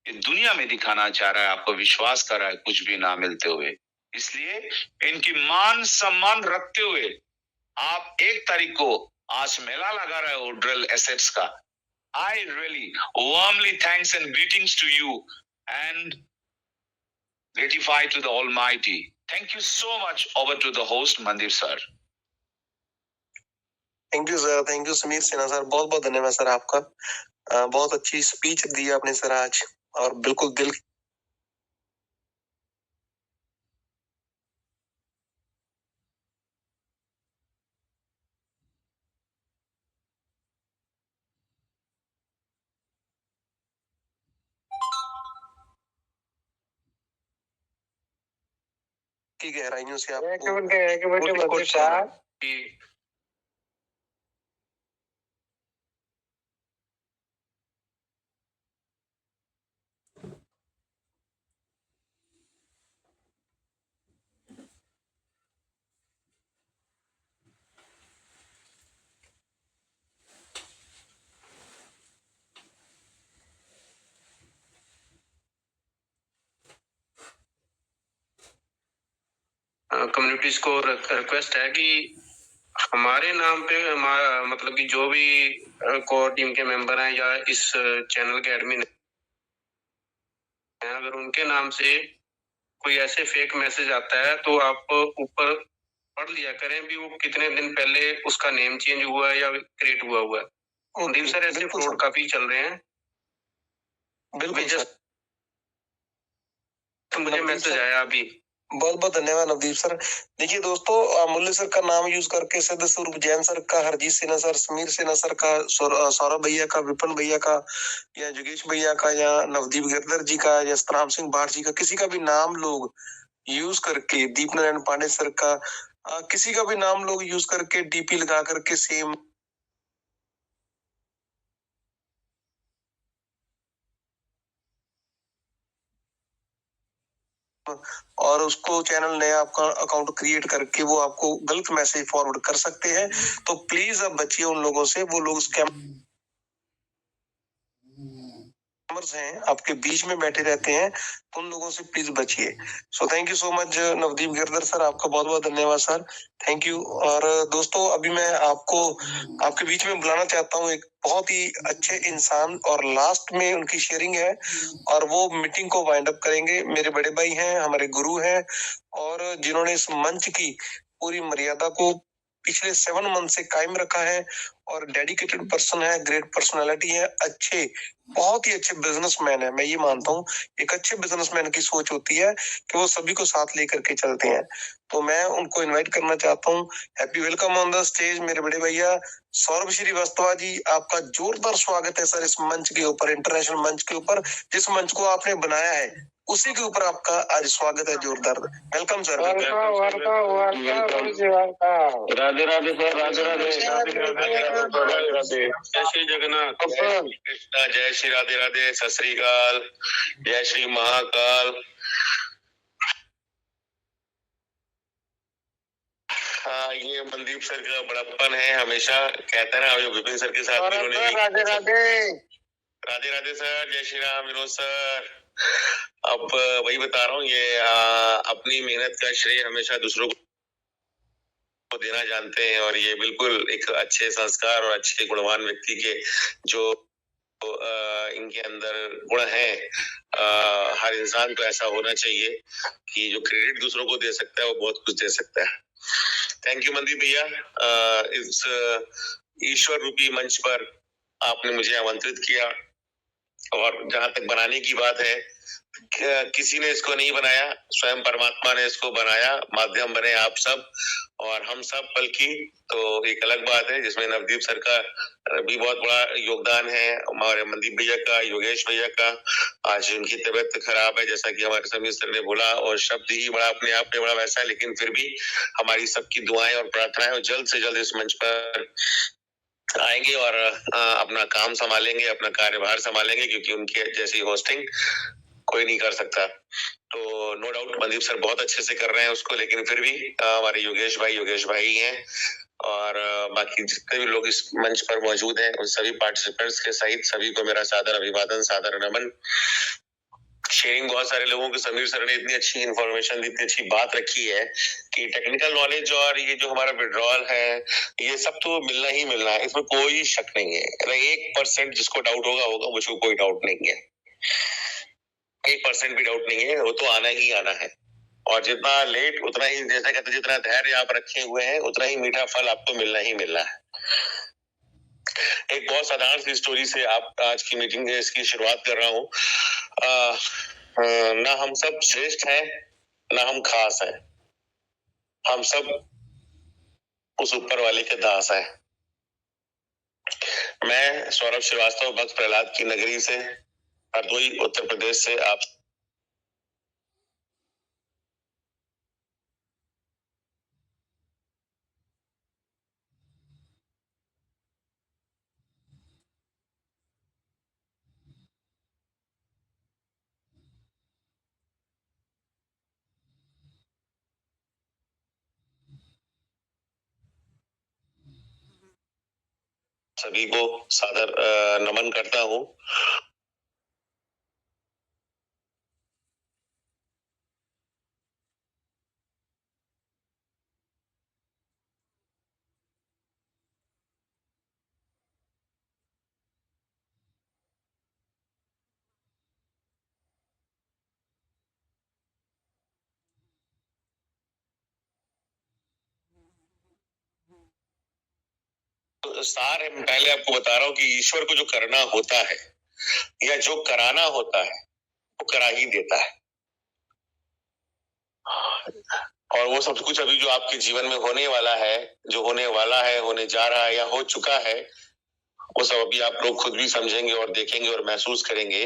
ये दुनिया में दिखाना चाह रहा है, आपको विश्वास कर रहा है कुछ भी ना मिलते हुए। इसलिए इनकी मान सम्मान रखते हुए आप 1 तारीख को आज मेला लगा रहे हो ड्रिल एसेट्स का। I really warmly thanks and greetings to you and gratify to the Almighty. Thank you so much. Over to the host Mandeep sir. Thank you sir, thank you Sameer Sinha sir, बहुत बहुत धन्यवाद सर आपका। बहुत अच्छी स्पीच दी आपने सर आज, और बिल्कुल दिल की गहराइयों से आपको कम्युनिटीज को रिक्वेस्ट है कि हमारे नाम पे हमारा मतलब कि जो भी कोर टीम के मेंबर हैं या इस चैनल के एडमिन हैं, अगर उनके नाम से कोई ऐसे फेक मैसेज आता है तो आप ऊपर पढ़ लिया करें भी वो कितने दिन पहले उसका नेम चेंज हुआ है या क्रिएट हुआ है। दिन सर ऐसे फ्रॉड काफी चल रहे हैं। बिल्कुल मुझे मैसेज आया अभी। बहुत बहुत धन्यवाद नवदीप सर। देखिए दोस्तों, अमूल्य सर का नाम यूज करके सिद्ध स्वरूप जैन सर का, हरजीत सिन्हा सर, समीर सिन्हा सर का, सौरभ भैया का, विपिन भैया का, या योगेश भैया का, या नवदीप गिरधर जी का, या सतराम सिंह बाढ़ जी का, किसी का भी नाम लोग यूज करके, दीप नारायण पांडे सर का, किसी का भी नाम लोग यूज करके डीपी लगा करके सेम और उसको चैनल नया आपका अकाउंट क्रिएट करके वो आपको गलत मैसेज फॉरवर्ड कर सकते हैं। तो प्लीज अब बचिए उन लोगों से, वो लोग स्कैमर्स हैं, आपके बीच में बैठे रहते हैं, तो उन लोगों से प्लीज बचिए। So thank you so much Navdeep Girdhar sir, आपका बहुत बहुत धन्यवाद सर, थैंक यू। और दोस्तों, अभी मैं आपको आपके बीच में बुलाना चाहता हूँ एक बहुत ही अच्छे इंसान, और लास्ट में उनकी शेयरिंग है और वो मीटिंग को वाइंड अप करेंगे। मेरे बड़े भाई हैं, हमारे गुरु हैं, और जिन्होंने इस मंच की पूरी मर्यादा को पिछले 7 मंथ से कायम रखा है, और डेडिकेटेड पर्सन है, ग्रेट पर्सनालिटी है, अच्छे, बहुत ही अच्छे बिजनेसमैन है। मैं ये मानता हूँ एक अच्छे बिजनेसमैन की सोच होती है कि वो सभी को साथ लेकर के चलते हैं। तो मैं उनको इनवाइट करना चाहता हूँ। Happy welcome on the stage मेरे बड़े भैया सौरभ श्रीवास्तव जी, आपका जोरदार स्वागत है सर इस मंच के ऊपर, इंटरनेशनल मंच के ऊपर, जिस मंच को आपने बनाया है उसी के ऊपर आपका आज स्वागत है जोरदार। Welcome sir. Radhe Radhe sir, Radhe Radhe, जय श्री जगन्नाथ, कृष्णा, जय श्री राधे राधे, सत श्री अकाल, जय श्री महाकाल। हाँ, ये मनदीप सर का बड़प्पन है, हमेशा कहता है ना, विपिन सर के साथ भी उन्होंने राधे राधे, राधे राधे सर, जय श्री राम, विनोद सर। अब वही बता रहा हूँ, ये अपनी मेहनत का श्रेय हमेशा दूसरों को देना जानते हैं, और ये बिल्कुल एक अच्छे संस्कार और अच्छे गुणवान व्यक्ति के जो इनके अंदर गुण है। हर इंसान को ऐसा होना चाहिए कि जो क्रेडिट दूसरों को दे सकता है वो बहुत कुछ दे सकता है। थैंक यू मनदीप भैया, इस ईश्वर रूपी मंच पर आपने मुझे आमंत्रित किया, और जहां तक बनाने की बात है, किसी ने इसको नहीं बनाया, स्वयं परमात्मा ने इसको बनाया, माध्यम बने आप सब और हम सब, बल्कि तो एक अलग बात है जिसमें नवदीप सर का भी बहुत बड़ा योगदान है, हमारे मनदीप भैया का, योगेश भैया का। आज उनकी तबीयत खराब है, जैसा कि हमारे समीर सर ने बोला, और शब्द ही बड़ा अपने आप में बड़ा वैसा है, लेकिन फिर भी हमारी सबकी दुआएं और प्रार्थनाएं, और जल्द से जल्द इस मंच पर आएंगे और अपना काम संभालेंगे, अपना कार्यभार संभालेंगे, क्योंकि उनके जैसी होस्टिंग कोई नहीं कर सकता। तो नो डाउट मनदीप सर बहुत अच्छे से कर रहे हैं उसको, लेकिन फिर भी हमारे योगेश भाई हैं, और बाकी जितने भी लोग इस मंच पर मौजूद हैं उन सभी पार्टिसिपेंट्स के सहित सभी को मेरा सादर अभिवादन, सादर नमन। शेयरिंग बहुत सारे लोगों को समीर सर ने इतनी अच्छी इन्फॉर्मेशन दी, इतनी अच्छी बात रखी है कि टेक्निकल नॉलेज और ये जो हमारा विड्रॉल है ये सब तो मिलना ही मिलना है, इसमें कोई शक नहीं है। 1% जिसको डाउट होगा मुझको कोई डाउट नहीं है, 1% भी डाउट नहीं है, वो तो आना ही आना है। और जितना लेट उतना ही, जैसा कहते जितना धैर्य आप रखे हुए हैं उतना ही मीठा फल आपको मिलना ही मिलना है। एक बहुत साधारण सी स्टोरी से आप आज की मीटिंग इसकी शुरुआत कर रहा हूँ। ना हम सब श्रेष्ठ हैं ना हम खास हैं, हम सब उस ऊपर वाले के दास हैं। मैं सौरभ श्रीवास्तव भक्त प्रहलाद की नगरी से, हरदोई उत्तर प्रदेश से आप सभी को सादर नमन करता हूँ। तो सार है, पहले आपको बता रहा हूँ कि ईश्वर को जो करना होता है या जो कराना होता है वो करा ही देता है। और वो सब कुछ अभी जो आपके जीवन में होने वाला है, जो होने वाला है, होने जा रहा है या हो चुका है, वो सब अभी आप लोग खुद भी समझेंगे और देखेंगे और महसूस करेंगे।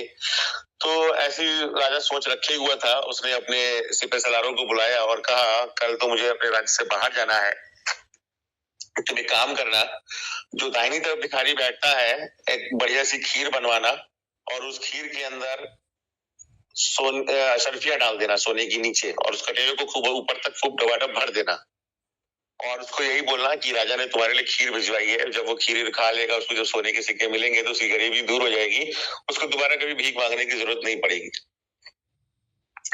तो ऐसी राजा सोच रखे हुआ था, उसने अपने सिपह सलारों को बुलाया और कहा कल तो मुझे अपने राज्य से बाहर जाना है, तुम एक काम करना, जो दाहिनी तरफ भिखारी बैठता है एक बढ़िया सी खीर बनवाना और उस खीर के अंदर शर्फिया डाल देना सोने की नीचे, और उस कटेरे को खूब ऊपर तक खूब डबाडब भर देना और उसको यही बोलना कि राजा ने तुम्हारे लिए खीर भिजवाई है। जब वो खीर खा लेगा, उसको जब सोने के सिक्के मिलेंगे तो उसकी गरीबी दूर हो जाएगी, उसको दोबारा कभी भीख मांगने की जरूरत नहीं पड़ेगी।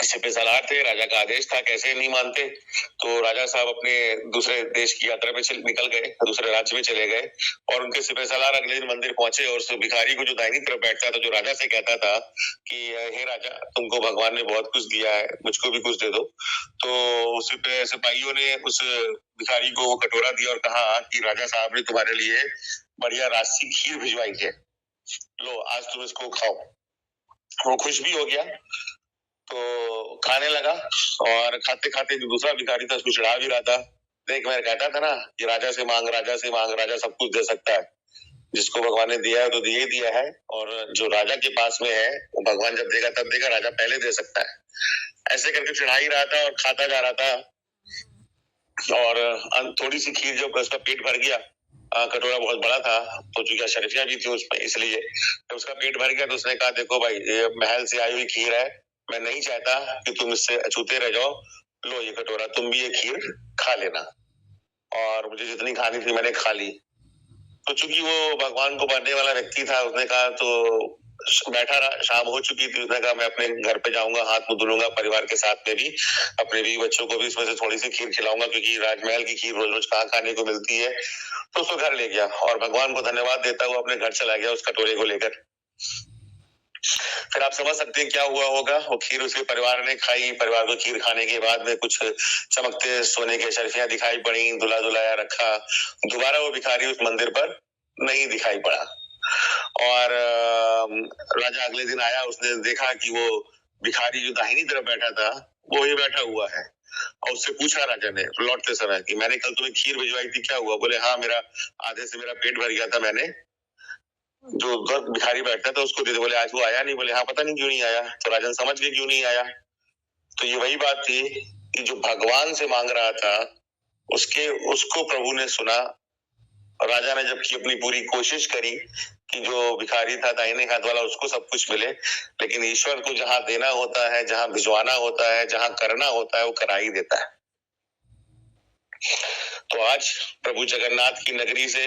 सिपह सलार थे, राजा का आदेश था, कैसे नहीं मानते। तो राजा साहब अपने दूसरे देश की यात्रा पे निकल गए, दूसरे राज्य में चले गए और उनके सिपह सलार अगले दिन मंदिर पहुंचे और उस भिखारी को जो दाहिनी तरफ बैठता था, जो राजा से कहता था कि हे राजा, तुमको भगवान ने बहुत कुछ दिया है, मुझको भी कुछ दे दो। तो सिपाहियों ने उस भिखारी को कटोरा दिया और कहा कि राजा साहब ने तुम्हारे लिए बढ़िया राशि खीर भिजवाई है, लो आज तुम इसको खाओ। वो खुश भी हो गया तो खाने लगा और खाते खाते जो दूसरा भिखारी था उसको चिढ़ा भी रहा था। देख, मैं कहता था ना कि राजा से मांग, राजा से मांग, राजा सब कुछ दे सकता है, जिसको भगवान ने दिया है तो दिए दिया है, और जो राजा के पास में है वो भगवान जब देगा तब देगा, राजा पहले दे सकता है। ऐसे करके चिढ़ा ही रहा था और खाता जा रहा था। और थोड़ी सी खीर जब उसका पेट भर गया, कटोरा बहुत बड़ा था तो चूंकि शर्फिया भी थी उसमें, इसलिए जब उसका पेट भर गया तो उसने कहा देखो भाई, ये महल से आई हुई खीर है, मैं नहीं चाहता कि तुम इससे अछूते रह जाओ, लो ये कटोरा, तुम भी ये खीर खा लेना। और मुझे जितनी खानी थी मैंने खा ली। तो चूंकि वो भगवान को मानने वाला व्यक्ति था, उसने कहा, तो बैठा रहा, शाम हो चुकी थी, उसने कहा मैं अपने घर पे जाऊंगा, हाथ मुंह धुलूंगा, परिवार के साथ में भी अपने भी बच्चों को भी इसमें से थोड़ी सी खीर खिलाऊंगा, क्योंकि राजमहल की खीर रोज रोज कहाँ खाने को मिलती है। तो उसको घर ले गया और भगवान को धन्यवाद देता हुआ अपने घर चला गया उस कटोरे को लेकर। फिर आप समझ सकते हैं क्या हुआ होगा। वो खीर उसके परिवार ने खाई, परिवार को खीर खाने के बाद में कुछ चमकते सोने के शर्फियां दिखाई पड़ी, दुल्हा दुल्हाया रखा। दोबारा वो भिखारी उस मंदिर पर नहीं दिखाई पड़ा। और राजा अगले दिन आया, उसने देखा कि वो भिखारी जो दाहिनी तरफ बैठा था वो ही बैठा हुआ है, और उससे पूछा राजा ने लौटते समय कि मैंने कल तुम्हें खीर भिजवाई थी, क्या हुआ? बोले हाँ, मेरा आधे से मेरा पेट भर गया था, मैंने जो भिखारी बैठता था उसको दे दे। बोले आज वो आया नहीं? बोले हाँ, पता नहीं क्यों नहीं आया। तो राजन समझ गए क्यों नहीं आया। तो ये वही बात थी कि जो भगवान से मांग रहा था उसको प्रभु ने सुना। और राजा ने जबकि अपनी पूरी कोशिश करी कि जो भिखारी था दाहिने हाथ वाला उसको सब कुछ मिले, लेकिन ईश्वर को जहां देना होता है, जहां भिजवाना होता है, जहां करना होता है, वो करा ही देता है। तो आज प्रभु जगन्नाथ की नगरी से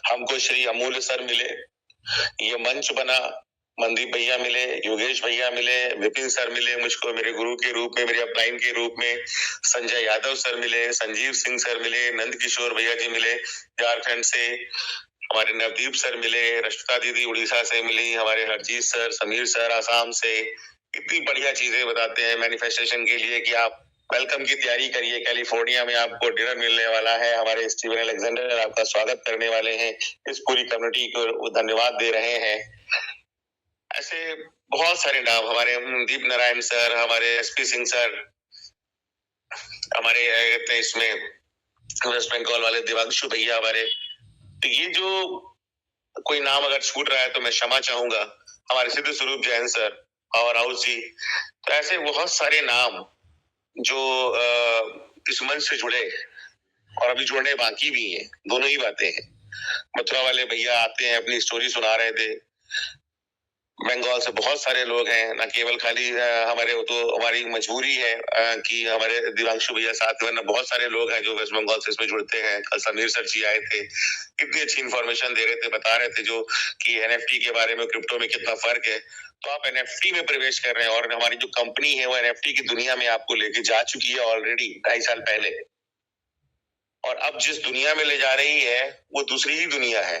हमको श्री अमूल्य सर मिले, ये मंच बना, मनदीप भैया मिले, योगेश भैया मिले, विपिन सर मिले मुझको मेरे गुरु के रूप में, मेरे अपलाइन के रूप में, संजय यादव सर मिले, संजीव सिंह सर मिले, नंद किशोर भैया जी मिले झारखंड से, हमारे नवदीप सर मिले, रश्मिता दीदी उड़ीसा से मिली, हमारे हरजीत सर, समीर सर आसाम से। इतनी बढ़िया चीजें बताते हैं मैनिफेस्टेशन के लिए कि आप वेलकम की तैयारी करिए, कैलिफोर्निया में आपको डिनर मिलने वाला है, हमारे स्टीवन अलेक्जेंडर आपका स्वागत करने वाले हैं, इस पूरी कम्युनिटी को धन्यवाद दे रहे हैं। ऐसे बहुत सारे नाम, हमारे दीप नारायण सर, हमारे एसपी सिंह सर, हमारे कहते हैं इसमें वेस्ट बंगाल वाले देवांशु भैया हमारे, तो ये जो कोई नाम अगर छूट रहा है तो मैं क्षमा चाहूंगा। हमारे सिद्ध स्वरूप जैन सर, पावर हाउस जी, तो ऐसे बहुत सारे नाम जो इस मंच से जुड़े और अभी जुड़ने बाकी भी हैं, दोनों ही बातें हैं। मथुरा वाले भैया आते हैं, अपनी स्टोरी सुना रहे थे। बंगाल से बहुत सारे लोग हैं, ना केवल खाली हमारे, तो हमारी मजबूरी है कि हमारे दिवांशु भैया साथ में, ना बहुत सारे लोग हैं जो वेस्ट बंगाल से इसमें जुड़ते हैं। कल समीर सर जी आए थे, कितनी अच्छी इन्फॉर्मेशन दे रहे थे, बता रहे थे जो कि एनएफटी के बारे में, क्रिप्टो में कितना फर्क है। तो आप एनएफटी में प्रवेश कर रहे हैं और हमारी जो कंपनी है वो एनएफटी की दुनिया में आपको लेके जा चुकी है ऑलरेडी 2.5 साल पहले, और अब जिस दुनिया में ले जा रही है वो दूसरी ही दुनिया है।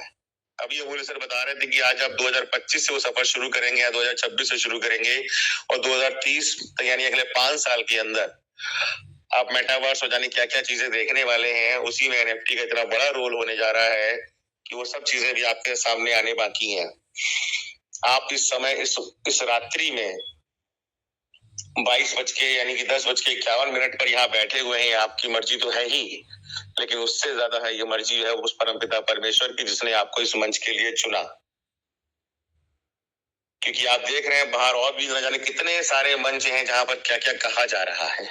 अभी अमूल्य सर बता रहे थे कि आज आप 2025 से वो सफर शुरू करेंगे या 2026 से शुरू करेंगे, और 2030 यानी अगले 5 साल के अंदर आप मेटावर्स और जाने क्या क्या चीजें देखने वाले हैं। उसी में एनएफटी का इतना बड़ा रोल होने जा रहा है कि वो सब चीजें भी आपके सामने आने बाकी हैं। आप इस समय इस रात्रि में 22 यानी कि 10:51 पर यहाँ बैठे हुए हैं। आपकी मर्जी तो है ही, लेकिन उससे ज्यादा है ये मर्जी है उस परमपिता परमेश्वर की, जिसने आपको इस मंच के लिए चुना। क्योंकि आप देख रहे हैं बाहर और भी न जाने कितने सारे मंच हैं जहां पर क्या क्या कहा जा रहा है।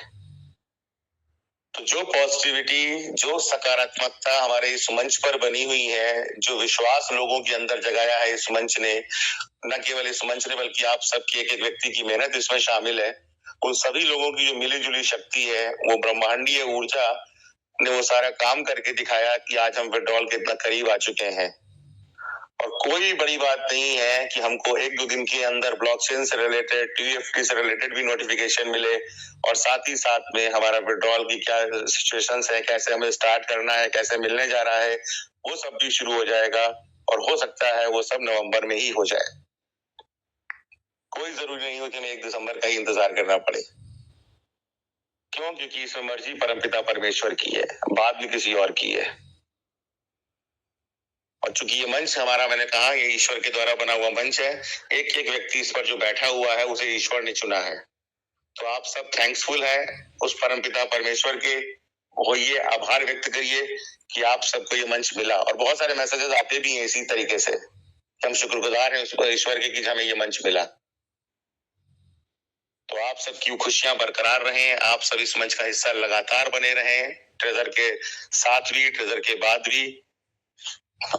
तो जो पॉजिटिविटी, जो सकारात्मकता हमारे इस मंच पर बनी हुई है, जो विश्वास लोगों के अंदर जगाया है इस मंच ने, न केवल इस मंच ने बल्कि आप सबकी एक एक व्यक्ति की मेहनत इसमें शामिल है। उन सभी लोगों की जो मिली जुली शक्ति है, वो ब्रह्मांडीय ऊर्जा ने वो सारा काम करके दिखाया कि आज हम विड्रॉल के इतना करीब आ चुके हैं। और कोई बड़ी बात नहीं है कि हमको 1-2 दिन के अंदर ब्लॉकचेन से रिलेटेड, टीएफटी से रिलेटेड भी नोटिफिकेशन मिले, और साथ ही साथ में हमारा विड्रॉल की क्या सिचुएशंस है, कैसे हमें स्टार्ट करना है, कैसे मिलने जा रहा है, वो सब भी शुरू हो जाएगा। और हो सकता है वो सब नवंबर में ही हो जाए। कोई जरूरी नहीं हो कि हमें 1 दिसंबर का ही इंतजार करना पड़े। क्यों? क्योंकि इसमें मर्जी परमपिता परमेश्वर की है, बात भी किसी और की है। और चूंकि ये मंच हमारा, मैंने कहा, ये ईश्वर के द्वारा बना हुआ मंच है। एक एक व्यक्ति इस पर जो बैठा हुआ है उसे ईश्वर ने चुना है। तो आप सब थैंक्सफुल है उस परमपिता परमेश्वर के, होइए, आभार व्यक्त करिए कि आप सबको ये मंच मिला। और बहुत सारे मैसेजेस आते भी हैं इसी तरीके से, हम शुक्रगुजार हैं उस ईश्वर के कि हमें ये मंच मिला। तो आप सबकी खुशियां बरकरार रहें, आप सब इस मंच का हिस्सा लगातार बने रहें, ट्रेजर के साथ भी, ट्रेजर के बाद भी,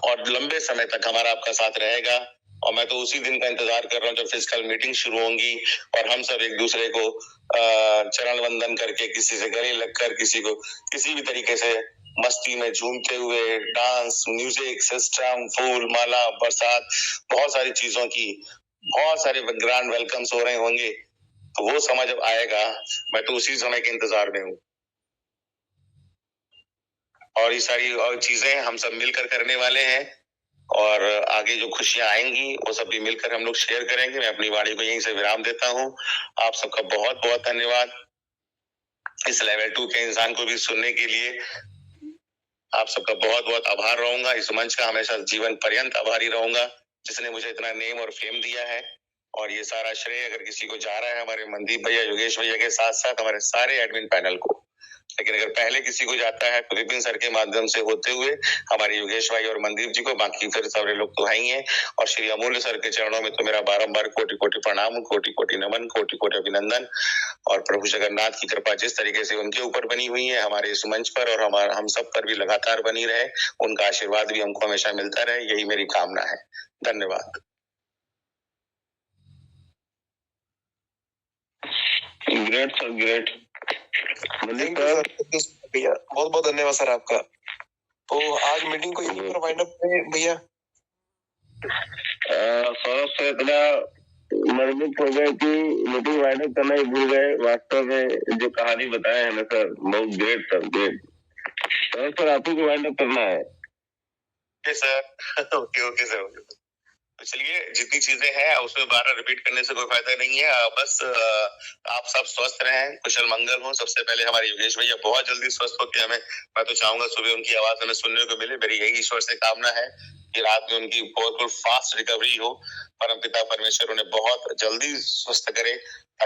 और लंबे समय तक हमारा आपका साथ रहेगा। और मैं तो उसी दिन का इंतजार कर रहा हूँ जब फिजिकल मीटिंग शुरू होंगी और हम सब एक दूसरे को चरण वंदन करके, किसी से गले लगकर, किसी को किसी भी तरीके से मस्ती में झूमते हुए, डांस, म्यूजिक सिस्टम, फूल माला, बरसात, बहुत सारी चीजों की, बहुत सारे ग्रैंड वेलकम्स हो रहे होंगे। तो वो समय जब आएगा, मैं तो उसी समय के इंतजार में हूँ। और ये सारी और चीजें हम सब मिलकर करने वाले हैं, और आगे जो खुशियां आएंगी वो सब भी मिलकर हम लोग शेयर करेंगे। मैं अपनी वाणी को यहीं से विराम देता हूँ। आप सबका बहुत बहुत धन्यवाद। इस लेवल 2 के इंसान को भी सुनने के लिए आप सबका बहुत बहुत आभार रहूंगा। इस मंच का हमेशा जीवन पर्यंत आभारी रहूंगा, जिसने मुझे इतना नेम और फेम दिया है। और ये सारा श्रेय अगर किसी को जा रहा है, हमारे मनदीप भैया, योगेश भैया के साथ साथ हमारे सारे एडमिन पैनल को, लेकिन अगर पहले किसी को जाता है तो विपिन सर के माध्यम से होते हुए हमारे योगेश भाई और मनदीप जी को, बाकी फिर सारे लोग तो है ही हैं। और श्री अमूल्य सर के चरणों में तो मेरा बारंबार कोटि कोटि प्रणाम, कोटि कोटि नमन, कोटि कोटि अभिनंदन। और प्रभु जगन्नाथ की कृपा जिस तरीके से उनके ऊपर बनी हुई है, हमारे इस मंच पर और हम सब पर भी लगातार बनी रहे, उनका आशीर्वाद भी हमको हमेशा मिलता रहे, यही मेरी कामना है। धन्यवाद। Great sir, great. भैया बहुत बहुत धन्यवाद सर आपका। तो आज मीटिंग को यहीं पर वाइंड अप करें भैया। सौरभ सर, इतना मजबूत हो गए कि मीटिंग वाइंड अप करना ही भूल गए। वास्तव में जो कहानी बताए हैं ना सर, बहुत ग्रेट सर, ग्रेट सर। आप ही को वाइंड अप करना है। Okay sir, okay sir, okay. तो चलिए, जितनी चीजें हैं उसमें बार रिपीट करने से कोई फायदा नहीं है। बस आप सब स्वस्थ रहें, कुशल मंगल हो। सबसे पहले हमारे योगेश भैया बहुत जल्दी स्वस्थ होकर हमें, मैं तो चाहूंगा सुबह उनकी आवाज हमें सुनने को मिले। मेरी यही ईश्वर से कामना है कि रात में उनकी बहुत फास्ट रिकवरी हो। परमपिता परमेश्वर उन्हें बहुत जल्दी स्वस्थ करे।